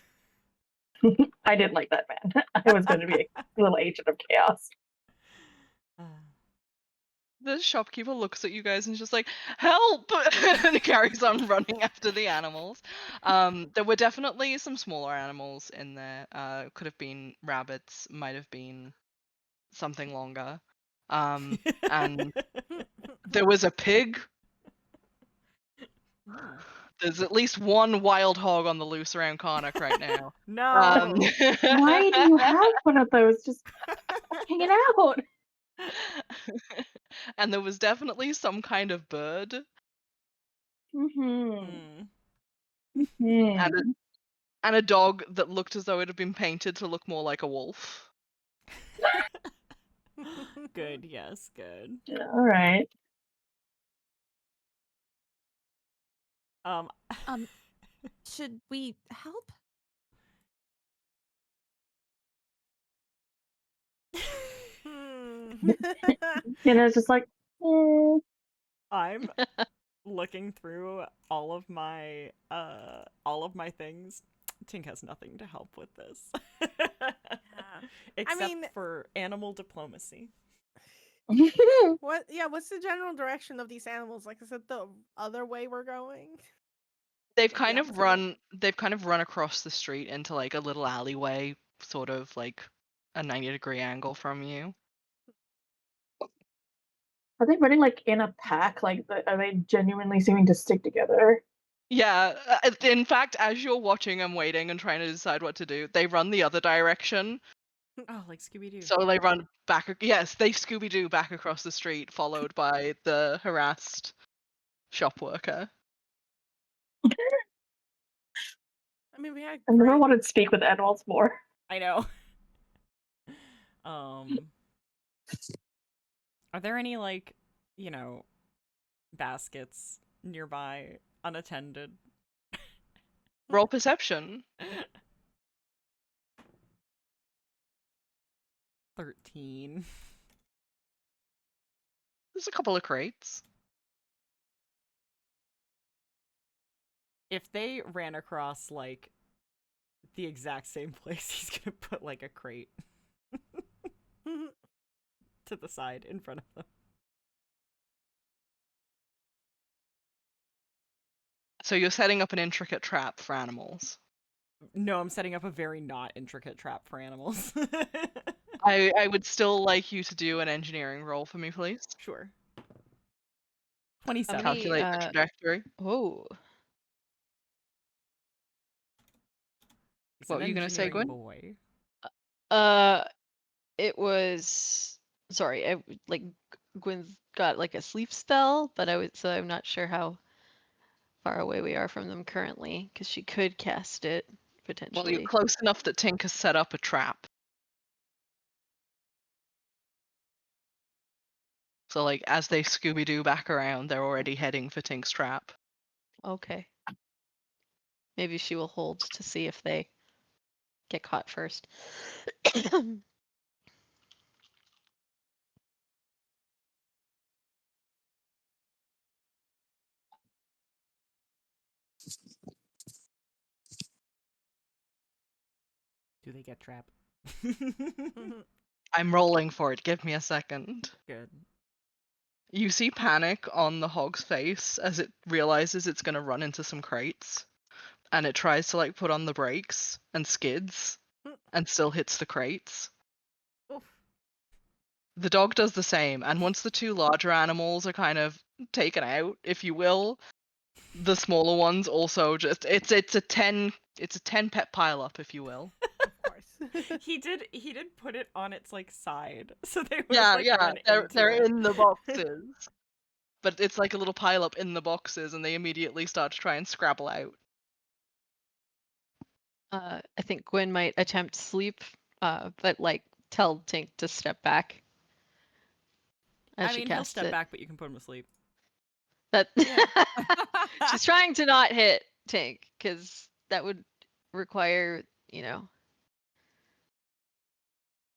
I didn't like that, man. I was going to be a little agent of chaos. The shopkeeper looks at you guys and is just like, help! And he carries on running after the animals. There were definitely some smaller animals in there. Could have been rabbits, might have been something longer. And there was a pig. There's at least one wild hog on the loose around Carnocht right now. No. Why do you have one of those just hanging out? And there was definitely some kind of bird. Mm-hmm. Mm. And a dog that looked as though it had been painted to look more like a wolf. Good, yes, good. All right. Should we help? And it's just like, I'm looking through all of my things. Tink has nothing to help with this. Except mean- for animal diplomacy. What's the general direction of these animals? Like, is it the other way we're going? They've Like the kind of opposite way? run across the street into like a little alleyway, sort of like a 90-degree angle from you. are they running like in a pack? Like, are they genuinely seeming to stick together? Yeah, in fact, as you're watching and waiting and trying to decide what to do, they run the other direction. Oh, like Scooby-Doo. So they run back. Yes, they Scooby-Doo back across the street, followed by the harassed shop worker. I mean, we had I never great. wanted to speak with animals more. I know. Are there any, like, baskets nearby, unattended? Roll perception. 13. There's a couple of crates. If they ran across, like, the exact same place, he's gonna put, like, a crate to the side in front of them. So you're setting up an intricate trap for animals. No, I'm setting up a very not intricate trap for animals. I would still like you to do an engineering roll for me, please. Sure. 27. Calculate the trajectory. Oh, He's What an were you gonna say, engineering Gwynn? boy. it was sorry. Gwynn's got like a sleep spell, but I'm not sure how far away we are from them currently because she could cast it potentially. Well, you're close enough that Tink has set up a trap. So, like, as they Scooby-Doo back around, they're already heading for Tink's trap. Okay. Maybe she will hold to see if they get caught first. Do they get trapped? I'm rolling for it. Give me a second. Good. You see panic on the hog's face as it realizes it's going to run into some crates. And it tries to, like, put on the brakes and skids and still hits the crates. Oof. The dog does the same, and once the two larger animals are kind of taken out, if you will, the smaller ones also just it's a 10 pet pile up, if you will. Of course. He did put it on its like side, so they would Yeah, like run they're into it. in the boxes. But it's like a little pile up in the boxes, and they immediately start to try and scrabble out. I think Gwyn might attempt sleep, but like tell Tink to step back. As I she mean, he'll casts step it. back, but you can put him to sleep. That she's trying to not hit Tink because that would require, you know.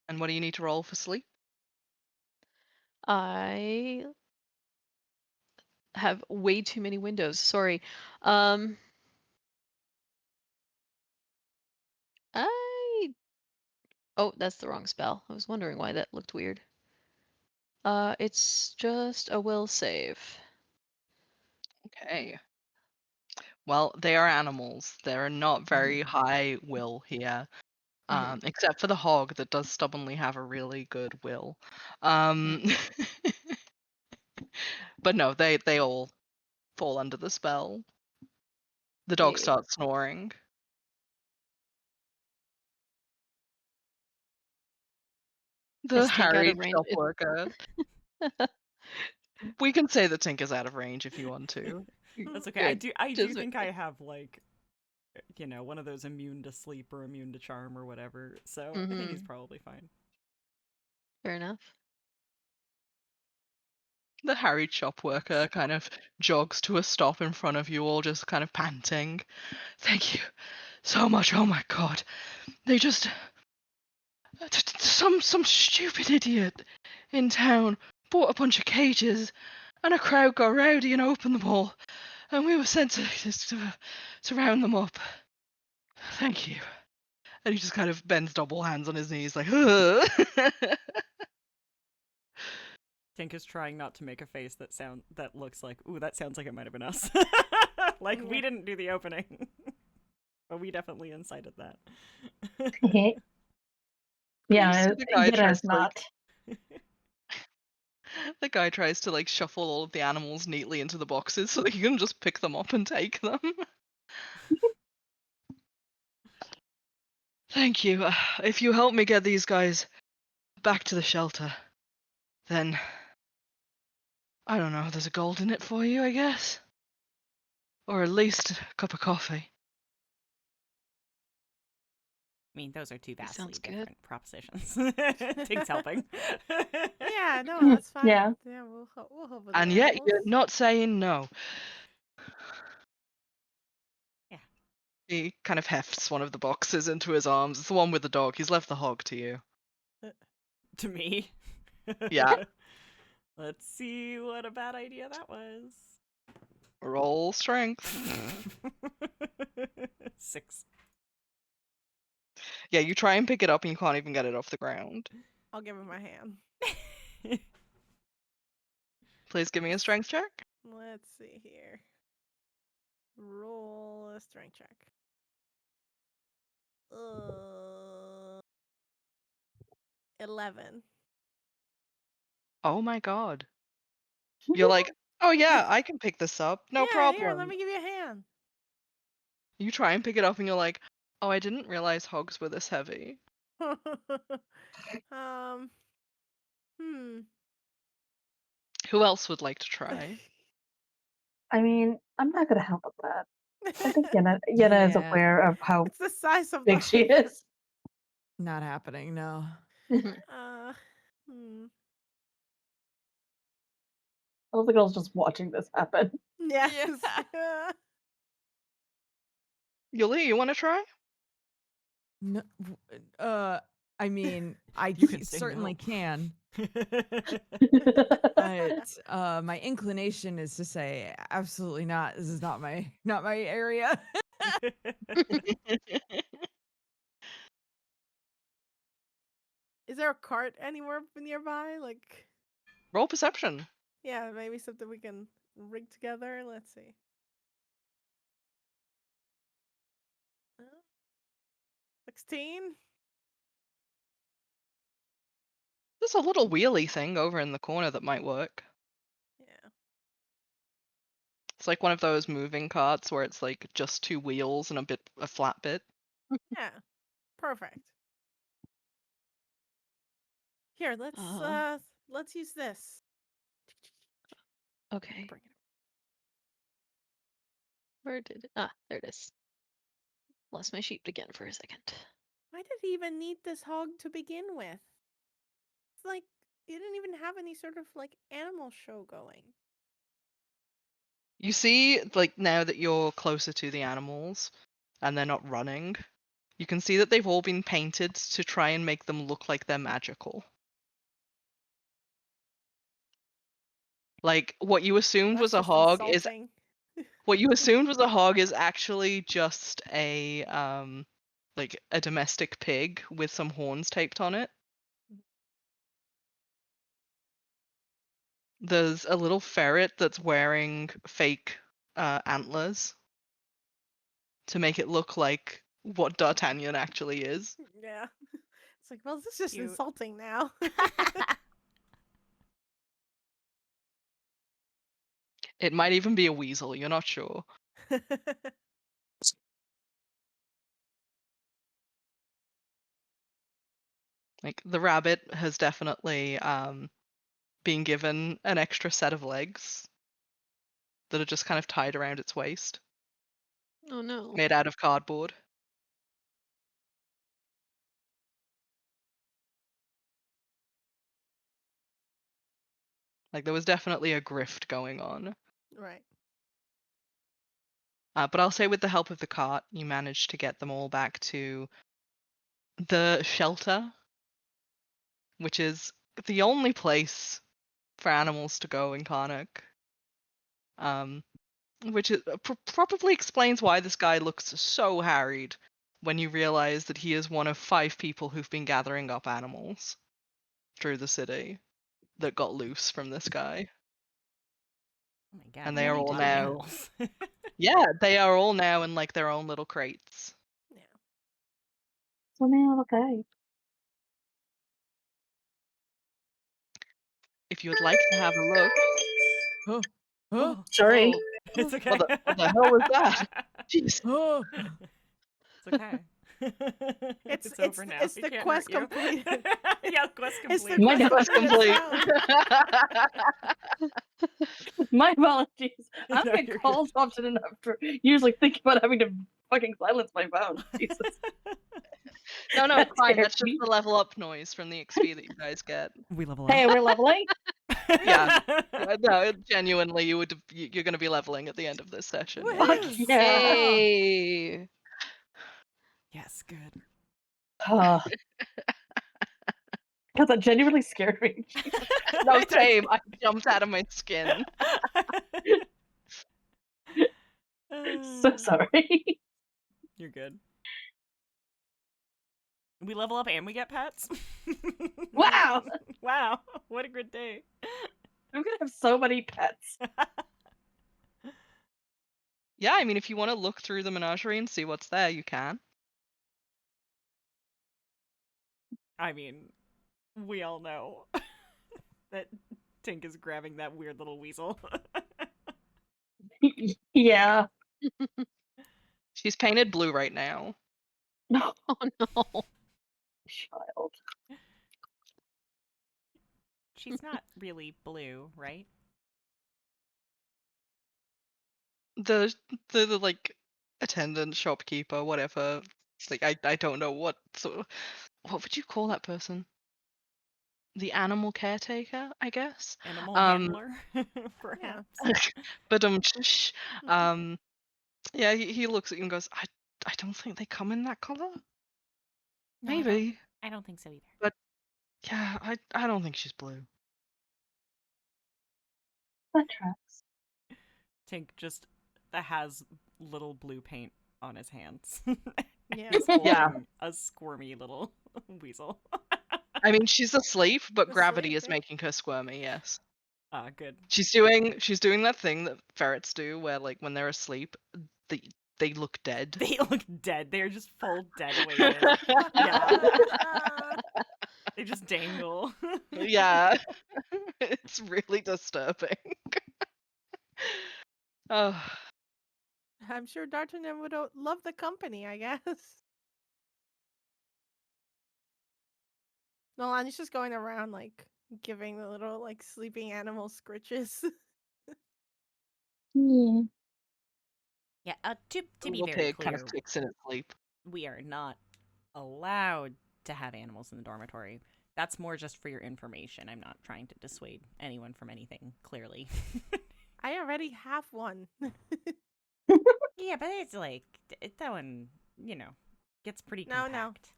And what do you need to roll for sleep? I have way too many windows. Sorry. Oh, that's the wrong spell. I was wondering why that looked weird. It's just a will save. Okay. Well, they are animals. They're not very high will here. Except for the hog that does stubbornly have a really good will. But no, they all fall under the spell. The dog Wait. starts snoring. The Is Tink out harried of range? shop worker. We can say that Tink is out of range if you want to. That's okay. I Good. do Just think I have like, you know, one of those immune to sleep or immune to charm or whatever. So I think he's probably fine. fair enough. The harried shop worker kind of jogs to a stop in front of you all, just kind of panting. Thank you so much. Oh my god. They just... Some stupid idiot in town bought a bunch of cages, and a crowd got rowdy and opened them all, and we were sent to round them up. Thank you. And he just kind of bends double hands on his knees like, ugh. Tink is trying not to make a face that looks like, ooh, that sounds like it might have been us. Like we didn't do the opening. But we definitely incited that. Yeah, The guy tries Yenna's to, not. The guy tries to like shuffle all of the animals neatly into the boxes so that he can just pick them up and take them. Thank you. If you help me get these guys back to the shelter, then I don't know, there's a gold in it for you, I guess? Or at least a cup of coffee. I mean, those are two vastly Sounds good. different propositions. Tink's helping. Yeah, no, that's fine. Yeah. Yeah, we'll help with the And yet you're animals. not saying no. Yeah. He kind of hefts one of the boxes into his arms. It's the one with the dog. He's left the hog to you. To me. Yeah. Let's see what a bad idea that was. Roll strength. 6. Yeah, you try and pick it up and you can't even get it off the ground. I'll give him my hand. Please give me a strength check. Let's see here. Roll a strength check. 11. Oh my god. You're like, oh yeah, I can pick this up. No yeah, problem. Here, let me give you a hand. You try and pick it up and you're like, oh, I didn't realize hogs were this heavy. Who else would like to try? I mean, I'm not gonna help with that. I think Yenna is Yeah. aware of how It's the size of big the she is. Not happening, no. All the girls just watching this happen. Yes. Yulie, you want to try? No, I mean, I You can say certainly no. can, but my inclination is to say absolutely not. This is not my area. Is there a cart anywhere nearby? Like, Roll perception. yeah, maybe something we can rig together. Let's see. 16? There's a little wheelie thing over in the corner that might work. Yeah. It's like one of those moving carts where it's like just 2 wheels and a flat bit. Yeah. Perfect. Here, let's use this. Okay. Bring it. Where did it? There it is. Lost my sheep again for a second. Why did he even need this hog to begin with? It's like he didn't even have any sort of like animal show going. You see, like now that you're closer to the animals, and they're not running. You can see that they've all been painted to try and make them look like they're magical. Like, what you assumed That's was a just hog is insulting. what you assumed was a hog is actually just a like a domestic pig with some horns taped on it. There's a little ferret that's wearing fake antlers to make it look like what D'Artagnan actually is. Yeah. It's like, well, this is just Cute. insulting now. It might even be a weasel, you're not sure. Like, the rabbit has definitely been given an extra set of legs that are just kind of tied around its waist, Oh no. made out of cardboard. Like, there was definitely a grift going on. Right. But I'll say with the help of the cart, you managed to get them all back to the shelter, which is the only place for animals to go in Carnocht. Which is, probably explains why this guy looks so harried when you realize that he is one of 5 people who've been gathering up animals through the city that got loose from this guy. Oh my god. And they are a all lot of now- animals. Yeah, they are all now in like their own little crates. Yeah. So now, okay. If you would like to have a look, Oh, oh, Sorry. It's okay. what the hell was that? Jeez. oh. It's okay. It's over now. it's It the can't quest hurt you. completed. Yeah, quest It's the complete. My quest quest completed complete. My apologies. I No, don't you're get good. calls often enough to usually think about having to fucking silence my phone. Jesus. No, That it's fine. scared That's just me. the level up noise from the XP that you guys get. We level Hey, we're leveling. Yeah. No, genuinely, you're going to be leveling at the end of this session. Woohoo! Fuck Yes. yeah. Hey. Yes, good. Because that genuinely scared me. No, same. I jumped out of my skin. So sorry. You're good. We level up and we get pets. Wow. Wow, what a good day. I'm gonna have so many pets. Yeah, I mean, if you want to look through the menagerie and see what's there, you can. I mean, we all know that Tink is grabbing that weird little weasel. Yeah. She's painted blue right now. No, Oh no. child. She's not really blue, right? The like attendant, shopkeeper, whatever. Like I don't know what what would you call that person? The animal caretaker, I guess. Animal handler, perhaps. But yeah, he looks at you and goes, I don't think they come in that color. No, Maybe. I don't think so either. Yeah, I don't think she's blue. That tracks. Tink just has little blue paint on his hands. Yeah. He's Yeah. holding a squirmy little weasel. I mean, she's asleep, but gravity Asleep, is yeah. making her squirmy. Yes. Ah, good. She's doing that thing that ferrets do, where like when they're asleep, they look dead. They look dead. They're just full dead weighted. Yeah. They just dangle. Yeah, it's really disturbing. Oh, I'm sure D'Artagnan would love the company, I guess. Noelani's just going around, like, giving the little, like, sleeping animal scritches. Hmm. Yeah, to the be little very pig kind clear, of kicks in its sleep. we are not allowed to have animals in the dormitory. That's more just for your information. I'm not trying to dissuade anyone from anything, clearly. I already have one. Yeah, but it's like that one, gets pretty No, compact.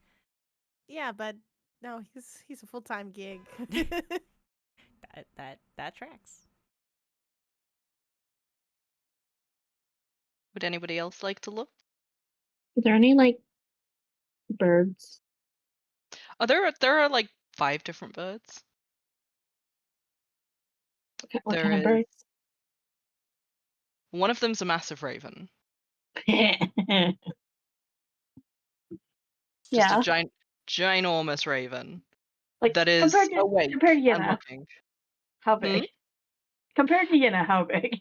no. Yeah, but no, he's a full-time gig. That tracks. Would anybody else like to look? Are there any like birds? Oh, there are like 5 different birds. What There kind of is birds? one of them's a massive raven, just a Yeah, ginormous raven like that is compared to awake and Yenna, looking. how Hmm? big? Compared to Yenna, how big?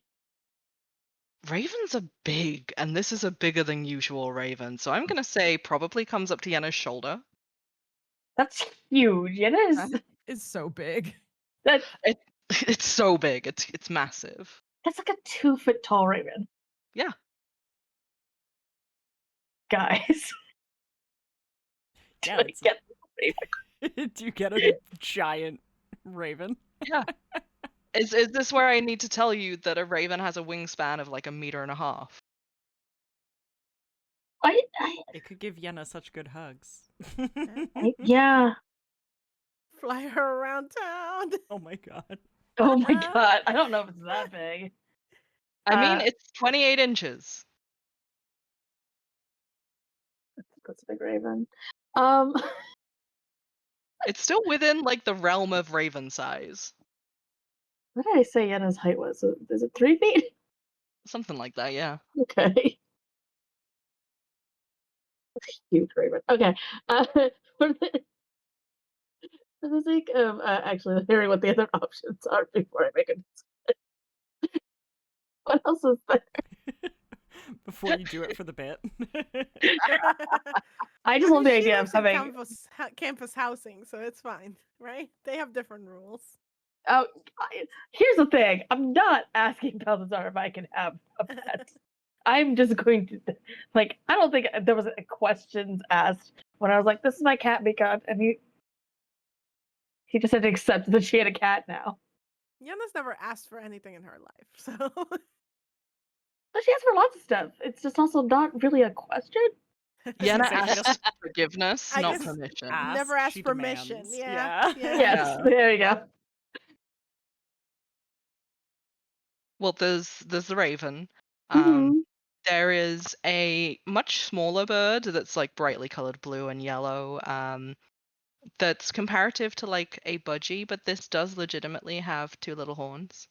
Ravens are big, and this is a bigger than usual raven, so I'm gonna say probably comes up to Yenna's shoulder. That's huge. Yenna is It's so big. that It, it's so big. It's massive. that's like a 2 foot tall raven, Yeah. guys. Yeah, Do I it's get the raven? do you get a giant raven? Yeah. Is this where I need to tell you that a raven has a wingspan of like 1.5 meters? It could give Yenna such good hugs. Yeah. Fly her around town. Oh my god. Oh my god. I don't know if it's that big. I mean, it's 28 inches. That's a big raven. Um, It's still within like the realm of raven size. what did I say Yenna's height was? Is it 3 feet? Something like that, yeah. Okay. Huge raven. Okay. For the sake of actually hearing what the other options are before I make a decision. What else is there? Before you do it for the bit. I just love the she idea of lives in having. campus housing, so it's fine, right? They have different rules. Oh, here's the thing. I'm not asking Balthazar if I can have a pet. I'm just going to, like, I don't think there was questions asked when I was like, "This is my cat, because," and he just had to accept that she had a cat now. Yenna's never asked for anything in her life, so But she asked for lots of stuff. It's just also not really a question. Yenna say she asks doesn't forgiveness, I not guess permission. never ask, asked she permission. demands. Yeah. Yes, there you go. Well, there's the raven. Mhm. There is a much smaller bird that's like brightly colored blue and yellow. That's comparative to like a budgie, but this does legitimately have 2 little horns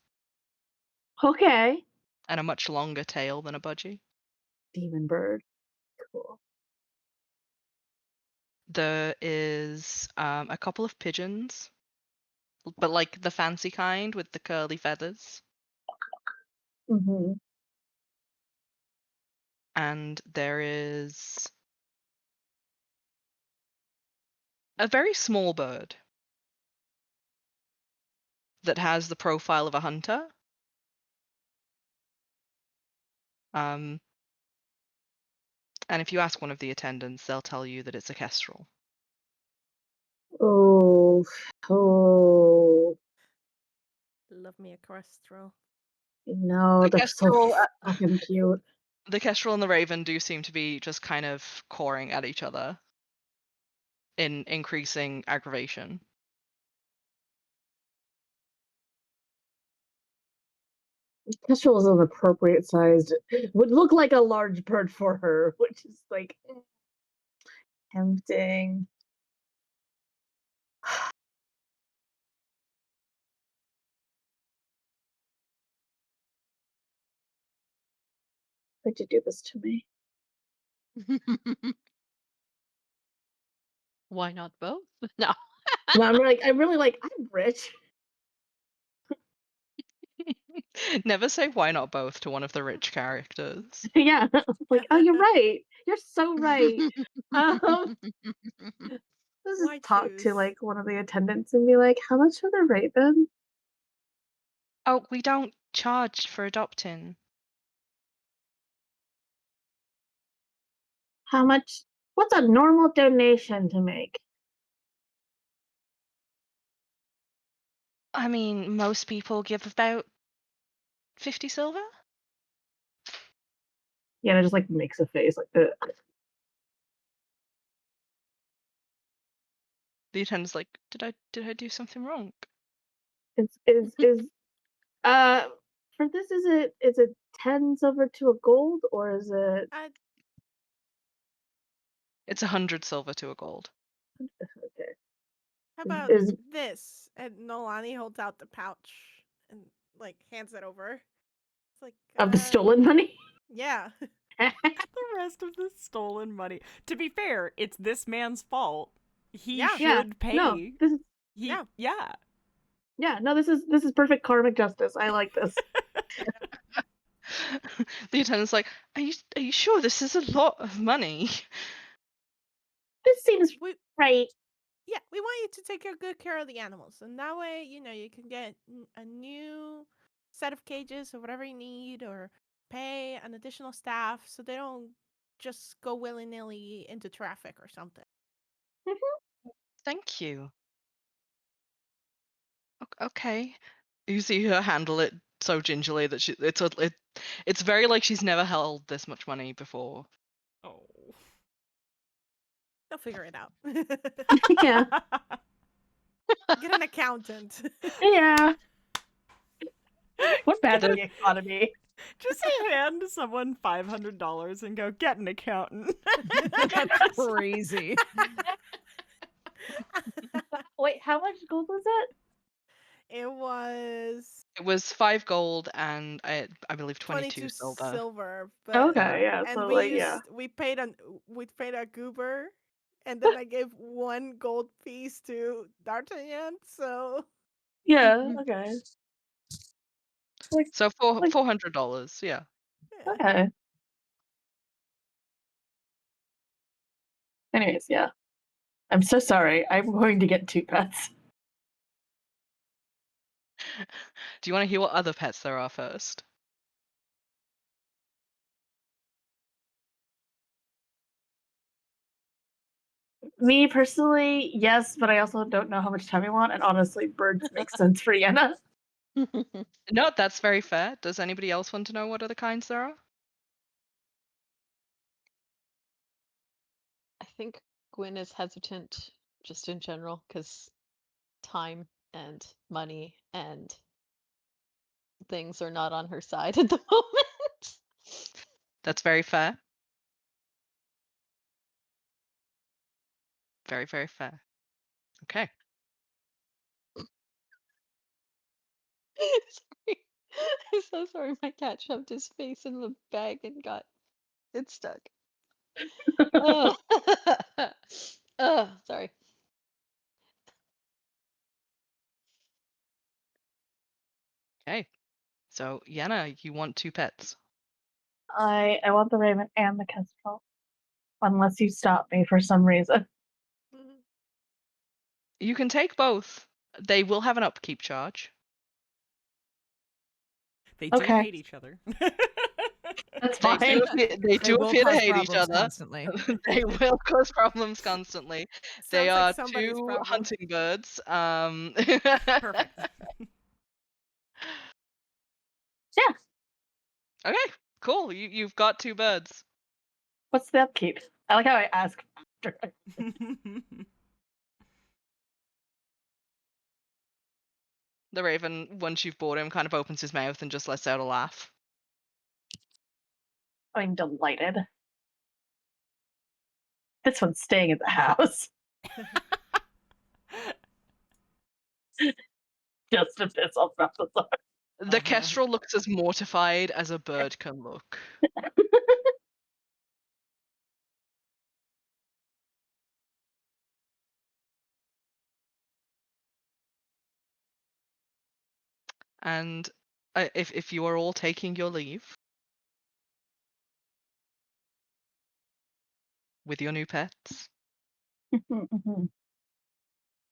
Okay. and a much longer tail than a budgie. Demon bird. Cool. There is a couple of pigeons, but like the fancy kind with the curly feathers. Hmm. And there is a very small bird that has the profile of a hunter. Um, and if you ask one of the attendants, they'll tell you that it's a kestrel. Oh. Oh. Love me a kestrel. No, The they're so kestrel, fucking cute. the kestrel and the raven do seem to be just kind of cawing at each other in increasing aggravation. Kestrel is an appropriate sized. Would look like a large bird for her, which is like tempting. Why'd you do this to me? Why not both? No. No, I'm really like, I'm rich. Never say why not both to one of the rich characters. Yeah. Like, oh, you're right. You're so right. Um, let's Why just talk to choose? like one of the attendants and be like, how much for the raven? Oh, we don't charge for adopting. How much? What's a normal donation to make? I mean, most people give about 50 silver. Yenna just like makes a face like the. The attendant's like, did I do something wrong? Is for this is it 10 silver to a gold or is it It's 100 silver to a gold. okay? How about Is this? And Noelani holds out the pouch and like hands it over. It's like of the stolen money? Yeah. The rest of the stolen money. To be fair, it's this man's fault. He Yeah. should pay. No, this is Yeah. yeah. No, this is perfect karmic justice. I like this. The attendant's like, are you sure this is a lot of money? This seems We right. Yeah, we want you to take good care of the animals, and that way, you can get a new set of cages or whatever you need, or pay an additional staff so they don't just go willy nilly into traffic or something. Thank you. Okay. You see her handle it so gingerly that it's very like she's never held this much money before. Oh. They'll figure it out. Yeah. Get an accountant. Yeah. What bad The- for the economy? Just hand someone $500 and go get an accountant. That's crazy. Wait, how much gold was it? It was It was 5 gold and I believe 22 22 silver. silver. But, Okay, yeah. and So we like, used yeah. we paid a goober, and then I gave 1 gold piece to D'Artagnan. So Yeah, okay. Like, So like $400, yeah. yeah. okay. Anyways, yeah. I'm so sorry. I'm going to get 2 pets. Do you want to hear what other pets there are first? Me personally, yes, but I also don't know how much time I want, and honestly, birds make sense for Yenna. No, that's very fair. Does anybody else want to know what other kinds there are? I think Gwyn is hesitant just in general because time and money and things are not on her side at the moment. That's very fair. Very, very fair. Okay. Sorry. I'm so sorry. My cat shoved his face in the bag and got it stuck. Oh, oh, sorry. Okay. So, Yenna, you want 2 pets. I want the raven and the kestrel, unless you stop me for some reason. Mhm. You can take both. They will have an upkeep charge. They do Okay. hate each other. That's They fine. do appear, they They do will appear to cause hate each problems other. constantly. They will cause problems constantly. They Sounds like are somebody's 2 problem. hunting birds. Perfect. Yeah. Okay, cool. You've got 2 birds. What's the upkeep? I like how I ask after. The raven, once you've bought him, kind of opens his mouth and just lets out a laugh. I'm delighted. This one's staying at the house. Just to piss off Balthazar. The kestrel looks as mortified as a bird can look. And if you are all taking your leave with your new pets, Mhm,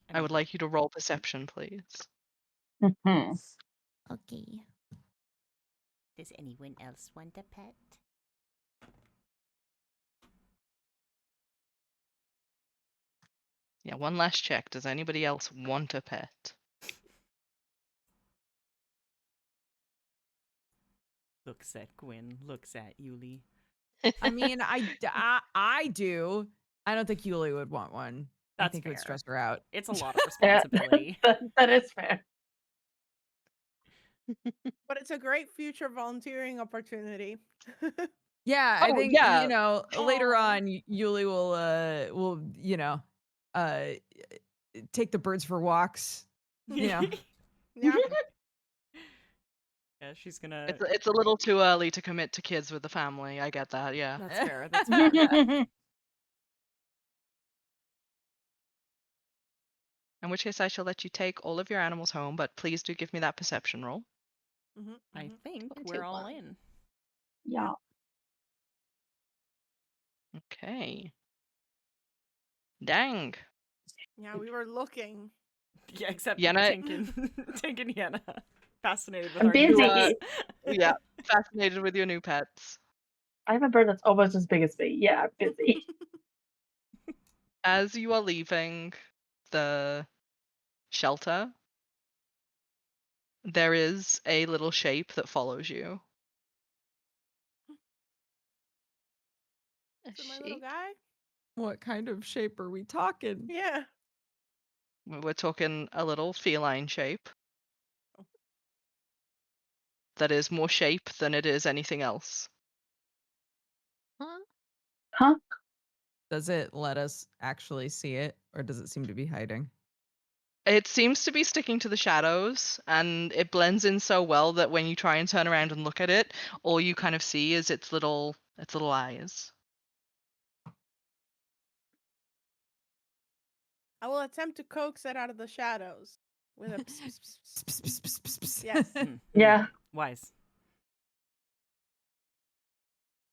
I would like you to roll perception, please. mhm. Okay. Does anyone else want a pet? Yeah, one last check. Does anybody else want a pet? Looks at Gwyn, looks at Yulie. I mean, I do. I don't think Yulie would want one. I That's think it would fair. stress her out. It's a lot of Yeah, responsibility. that is fair. But it's a great future volunteering opportunity. Yeah, I Oh, think yeah. later Aw. on Yulie will uh take the birds for walks. Yeah. Yeah, she's gonna. It's a little too early to commit to kids with the family. I get that. Yeah. That's fair. That's fair. In which case, I shall let you take all of your animals home, but please do give me that perception roll. I think 22 we're all one. in. Yeah. Okay. Dang. Yeah, we were looking. Yeah, except Yenna- Tink and Tink and Yenna. Fascinated with I'm our new busy. pets. Yeah. Fascinated with your new pets. I have a bird that's almost as big as me. Yeah, I'm busy. As you are leaving the shelter, there is a little shape that follows you. A Is it my little sheep? guy? What kind of shape are we talking? Yeah. We're talking a little feline shape Oh. that is more shape than it is anything else. Huh? Huh? Does it let us actually see it, or does it seem to be hiding? It seems to be sticking to the shadows, and it blends in so well that when you try and turn around and look at it, all you kind of see is its little eyes. I will attempt to coax it out of the shadows with a pss, pss, pss, pss. Pss, pss, pss, pss, pss. Yes. Yeah. Wise.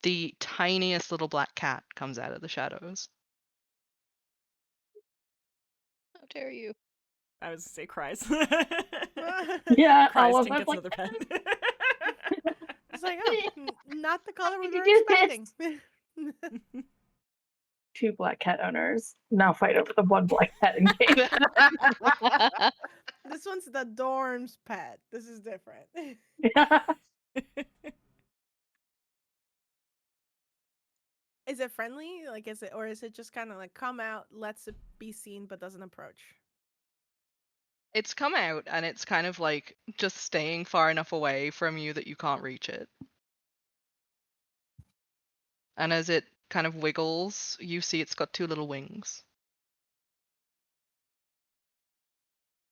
The tiniest little black cat comes out of the shadows. How dare you? I was gonna say cries. Yeah. Cries. All of Tink my gets another pet. It's like, oh, not the color we did were you do expecting. Two black cat owners now fight over the one black cat in game. This one's the dorm's pet. This is different. Yeah. Is it friendly? Like, is it just kind of like come out, lets it be seen, but doesn't approach? It's come out, and it's kind of like just staying far enough away from you that you can't reach it. And as it kind of wiggles, you see it's got two little wings.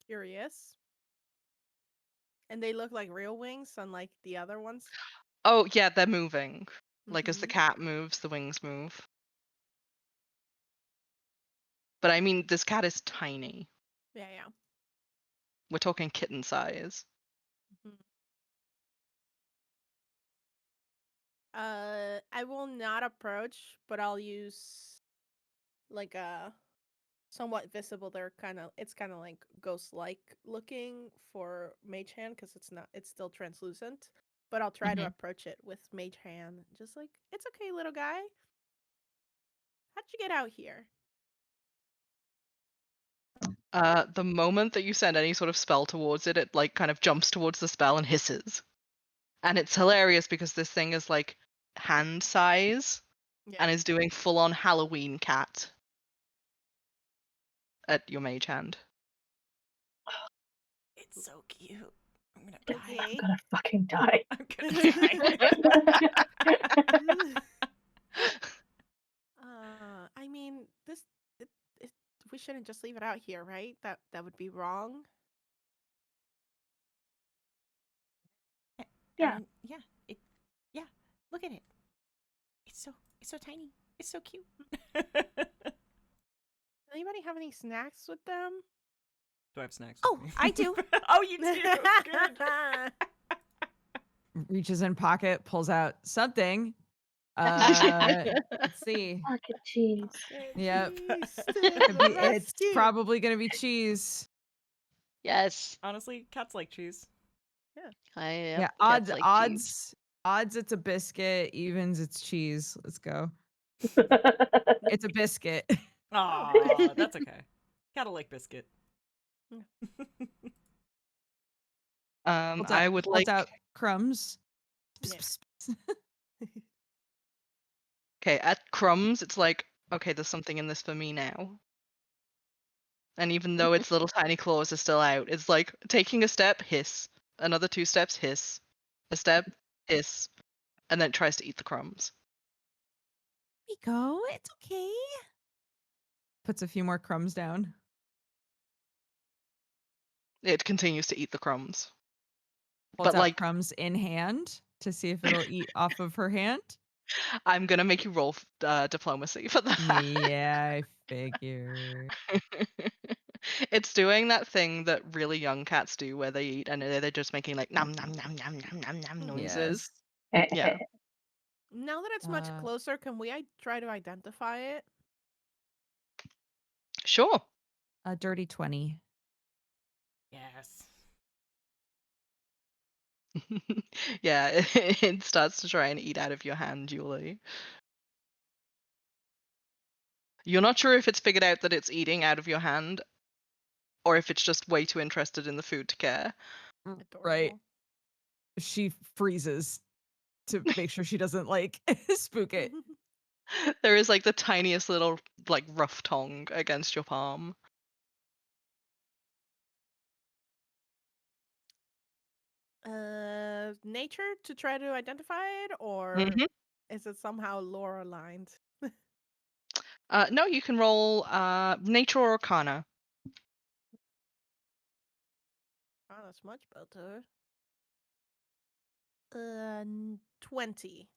Curious. And they look like real wings, unlike the other ones. Oh, yeah, they're moving. Like as the Mhm. cat moves, the wings move. But I mean, this cat is tiny. Yeah, yeah. We're talking kitten size. Mhm. I will not approach, but I'll use like a somewhat visible. It's kind of like ghost-like looking for mage hand because it's still translucent. But I'll try to Mhm. approach it with mage hand, just like, it's okay, little guy. How'd you get out here? The moment that you send any sort of spell towards it, it like kind of jumps towards the spell and hisses. And it's hilarious because this thing is like hand size Yeah. and is doing full on Halloween cat at your mage hand. It's so cute. I'm gonna I'm die. Okay. gonna fucking die. I'm gonna die. I mean, we shouldn't just leave it out here, right? That would be wrong. Yeah. I mean, yeah. Look at it. It's so tiny. It's so cute. Anybody have any snacks with them? Do I have snacks? Oh, with me? I do. Oh, you do. Good. Reaches in pocket, pulls out something. Let's see. Pocket cheese. Yep. Cheese to Could the be, it's rescue. probably gonna be cheese. Yes. Honestly, cats like cheese. Yeah, cats like cheese. odds it's a biscuit, evens it's cheese. Let's go. It's a biscuit. Aw, that's okay. Gotta like biscuit. Pulls I would pulls like out crumbs. Yeah. Okay, at crumbs, it's like, okay, there's something in this for me now. And even though its little tiny claws are still out, it's like taking a step, hiss. Another 2 steps, hiss. A step, hiss. And then it tries to eat the crumbs. Miko, it's okay. Puts a few more crumbs down. It continues to eat the crumbs. Holds But out like, crumbs in hand to see if it'll eat off of her hand. I'm gonna make you roll diplomacy for that. Yeah, I figure. It's doing that thing that really young cats do where they eat and they're just making like nom nom nom nom nom nom nom Mhm. noises. Yes. Yeah. Now that it's much Uh, closer, can we try to identify it? Sure. A dirty 20. Yes. Yeah, it starts to try and eat out of your hand, Yulie. You're not sure if it's figured out that it's eating out of your hand or if it's just way too interested in the food to care. Right. Adorable. She freezes to make sure she doesn't like spook it. There is like the tiniest little like rough tongue against your palm. Nature to try to identify it, or Mhm. is it somehow lore aligned? No, you can roll nature or arcana. Oh, that's much better. 20.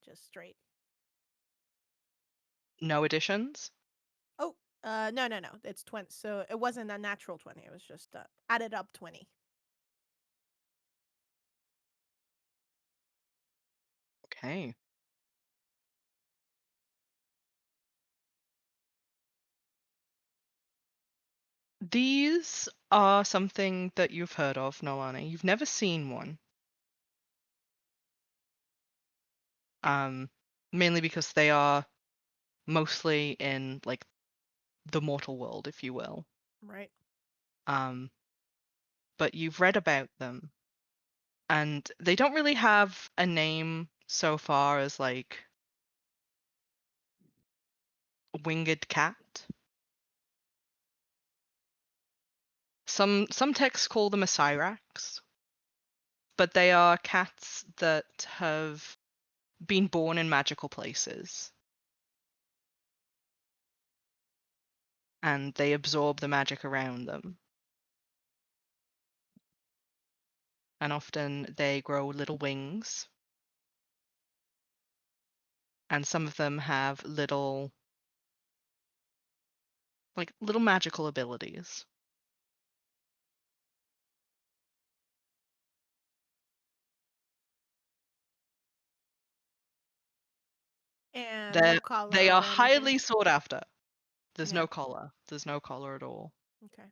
Just straight. No additions. Oh, no. It's 20. So it wasn't a natural 20. It was just added up 20. Okay. These are something that you've heard of, Noelani. You've never seen one. Mainly because they are mostly in like the mortal world, if you will. Right. Um, but you've read about them, and they don't really have a name so far as like winged cat. Some texts call them a Cyrax, but they are cats that have been born in magical places. And they absorb the magic around them. And often they grow little wings. And some of them have little magical abilities. And They're no collar they are or anything. highly sought after. There's Yeah. no collar. There's no collar at all. Okay.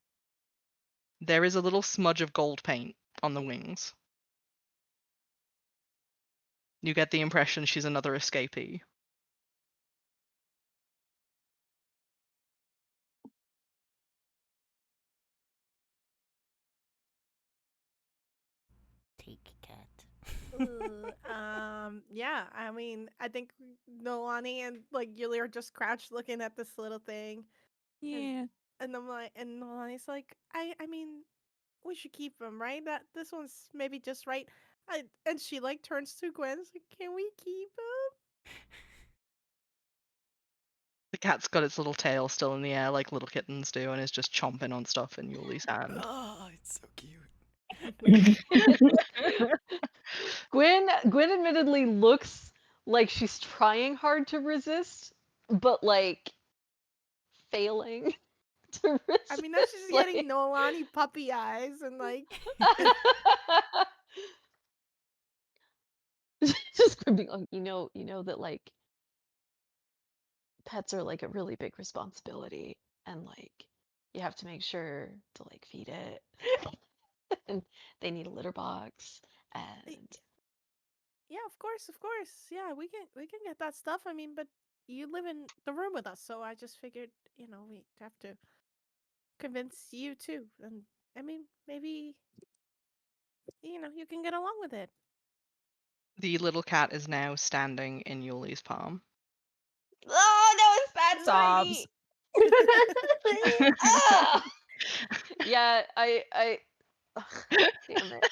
There is a little smudge of gold paint on the wings. You get the impression she's another escapee. Take cat. Yeah. I mean, I think Noelani and like Yulie are just crouched looking at this little thing, Yeah. and I'm like, and Noelani's like, I mean, we should keep him, right? That this one's maybe just right. And she like turns to Gwen, like, can we keep him? The cat's got its little tail still in the air like little kittens do and is just chomping on stuff in Yulie's hand. Oh, it's so cute. Gwyn admittedly looks like she's trying hard to resist, but like failing to resist. I mean, now she's getting Noelani puppy eyes and like. just being like, you know that like pets are like a really big responsibility, and like you have to make sure to like feed it, and they need a litter box, and Yeah, of course. Yeah, we can get that stuff. I mean, but you live in the room with us, so I just figured, we have to convince you too. And I mean, maybe you can get along with it. The little cat is now standing in Yulie's palm. Oh, that was bad Sobs. Tiny. Ah! Yeah, I ugh, damn it.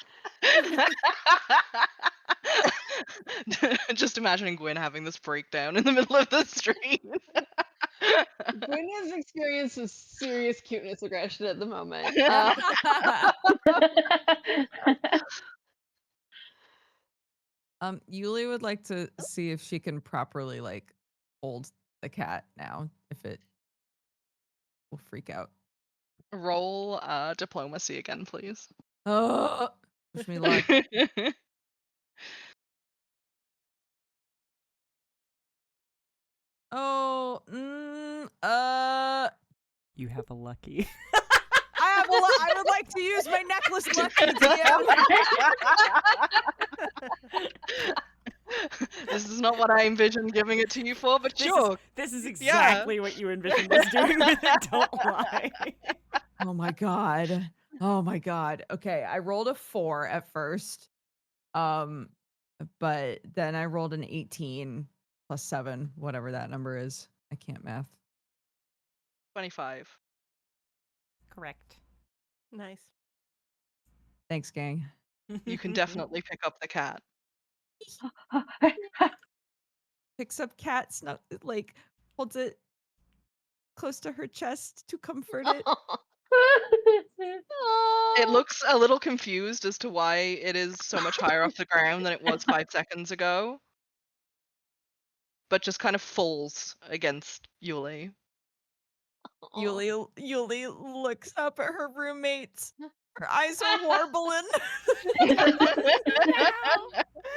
Just imagining Gwyn having this breakdown in the middle of the street. Gwynn has experienced some serious cuteness aggression at the moment. Yulie would like to see if she can properly like hold the cat now. If it will freak out. Roll diplomacy again, please. Oh, wish me luck. Oh, You have a lucky. I would like to use my necklace lucky DM. This is not what I envisioned giving it to you for, but sure. This is exactly what you envisioned us doing with it, don't lie. Oh my god. Oh my god. Okay, I rolled a 4 at first. But then I rolled an 18 plus 7, whatever that number is. I can't math. 25. Correct. Nice. Thanks, gang. You can definitely pick up the cat. Picks up cat, like holds it close to her chest to comfort it. It looks a little confused as to why it is so much higher off the ground than it was 5 seconds ago. But just kind of falls against Yulie. Yulie looks up at her roommates. Her eyes are warbling.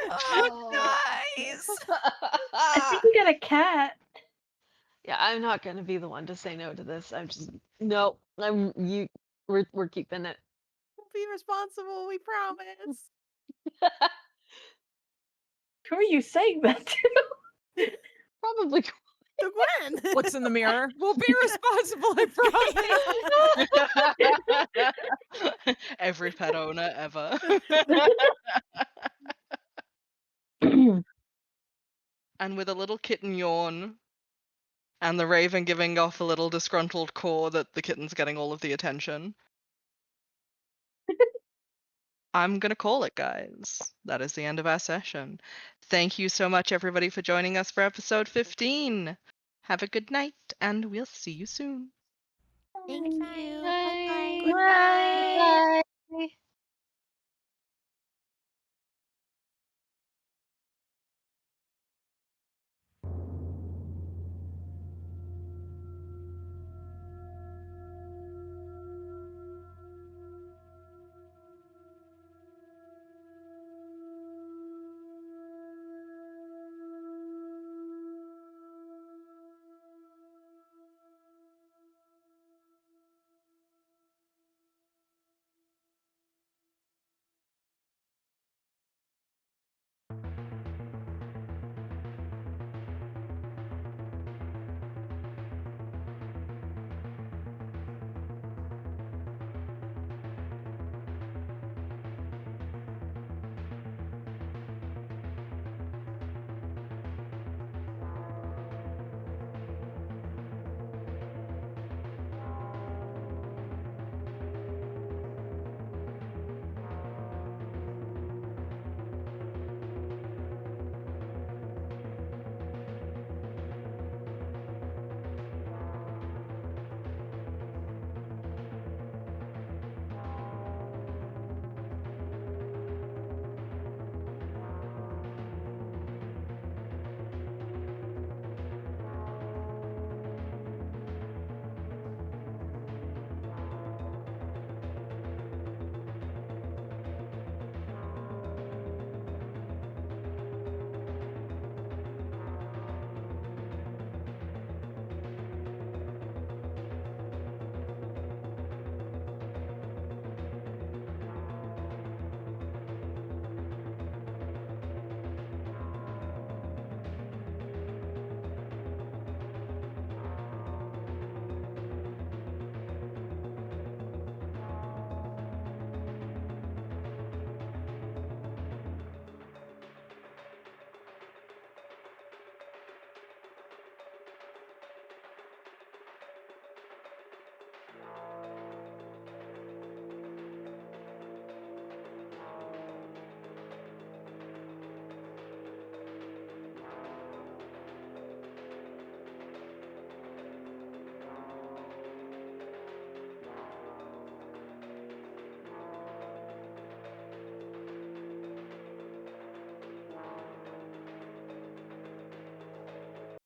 Oh, guys. I think you got a cat. Yeah, I'm not gonna be the one to say no to this. I'm just no. We're keeping it. Be responsible, we promise. Who are you saying that to? Probably. To Gwynn. What's in the mirror? We'll be responsible, I promise. Every pet owner ever. And with a little kitten yawn, and the raven giving off a little disgruntled caw that the kitten's getting all of the attention, I'm gonna call it, guys. That is the end of our session. Thank you so much, everybody, for joining us for episode 15. Have a good night, and we'll see you soon. Thank you. Bye. Bye. Bye.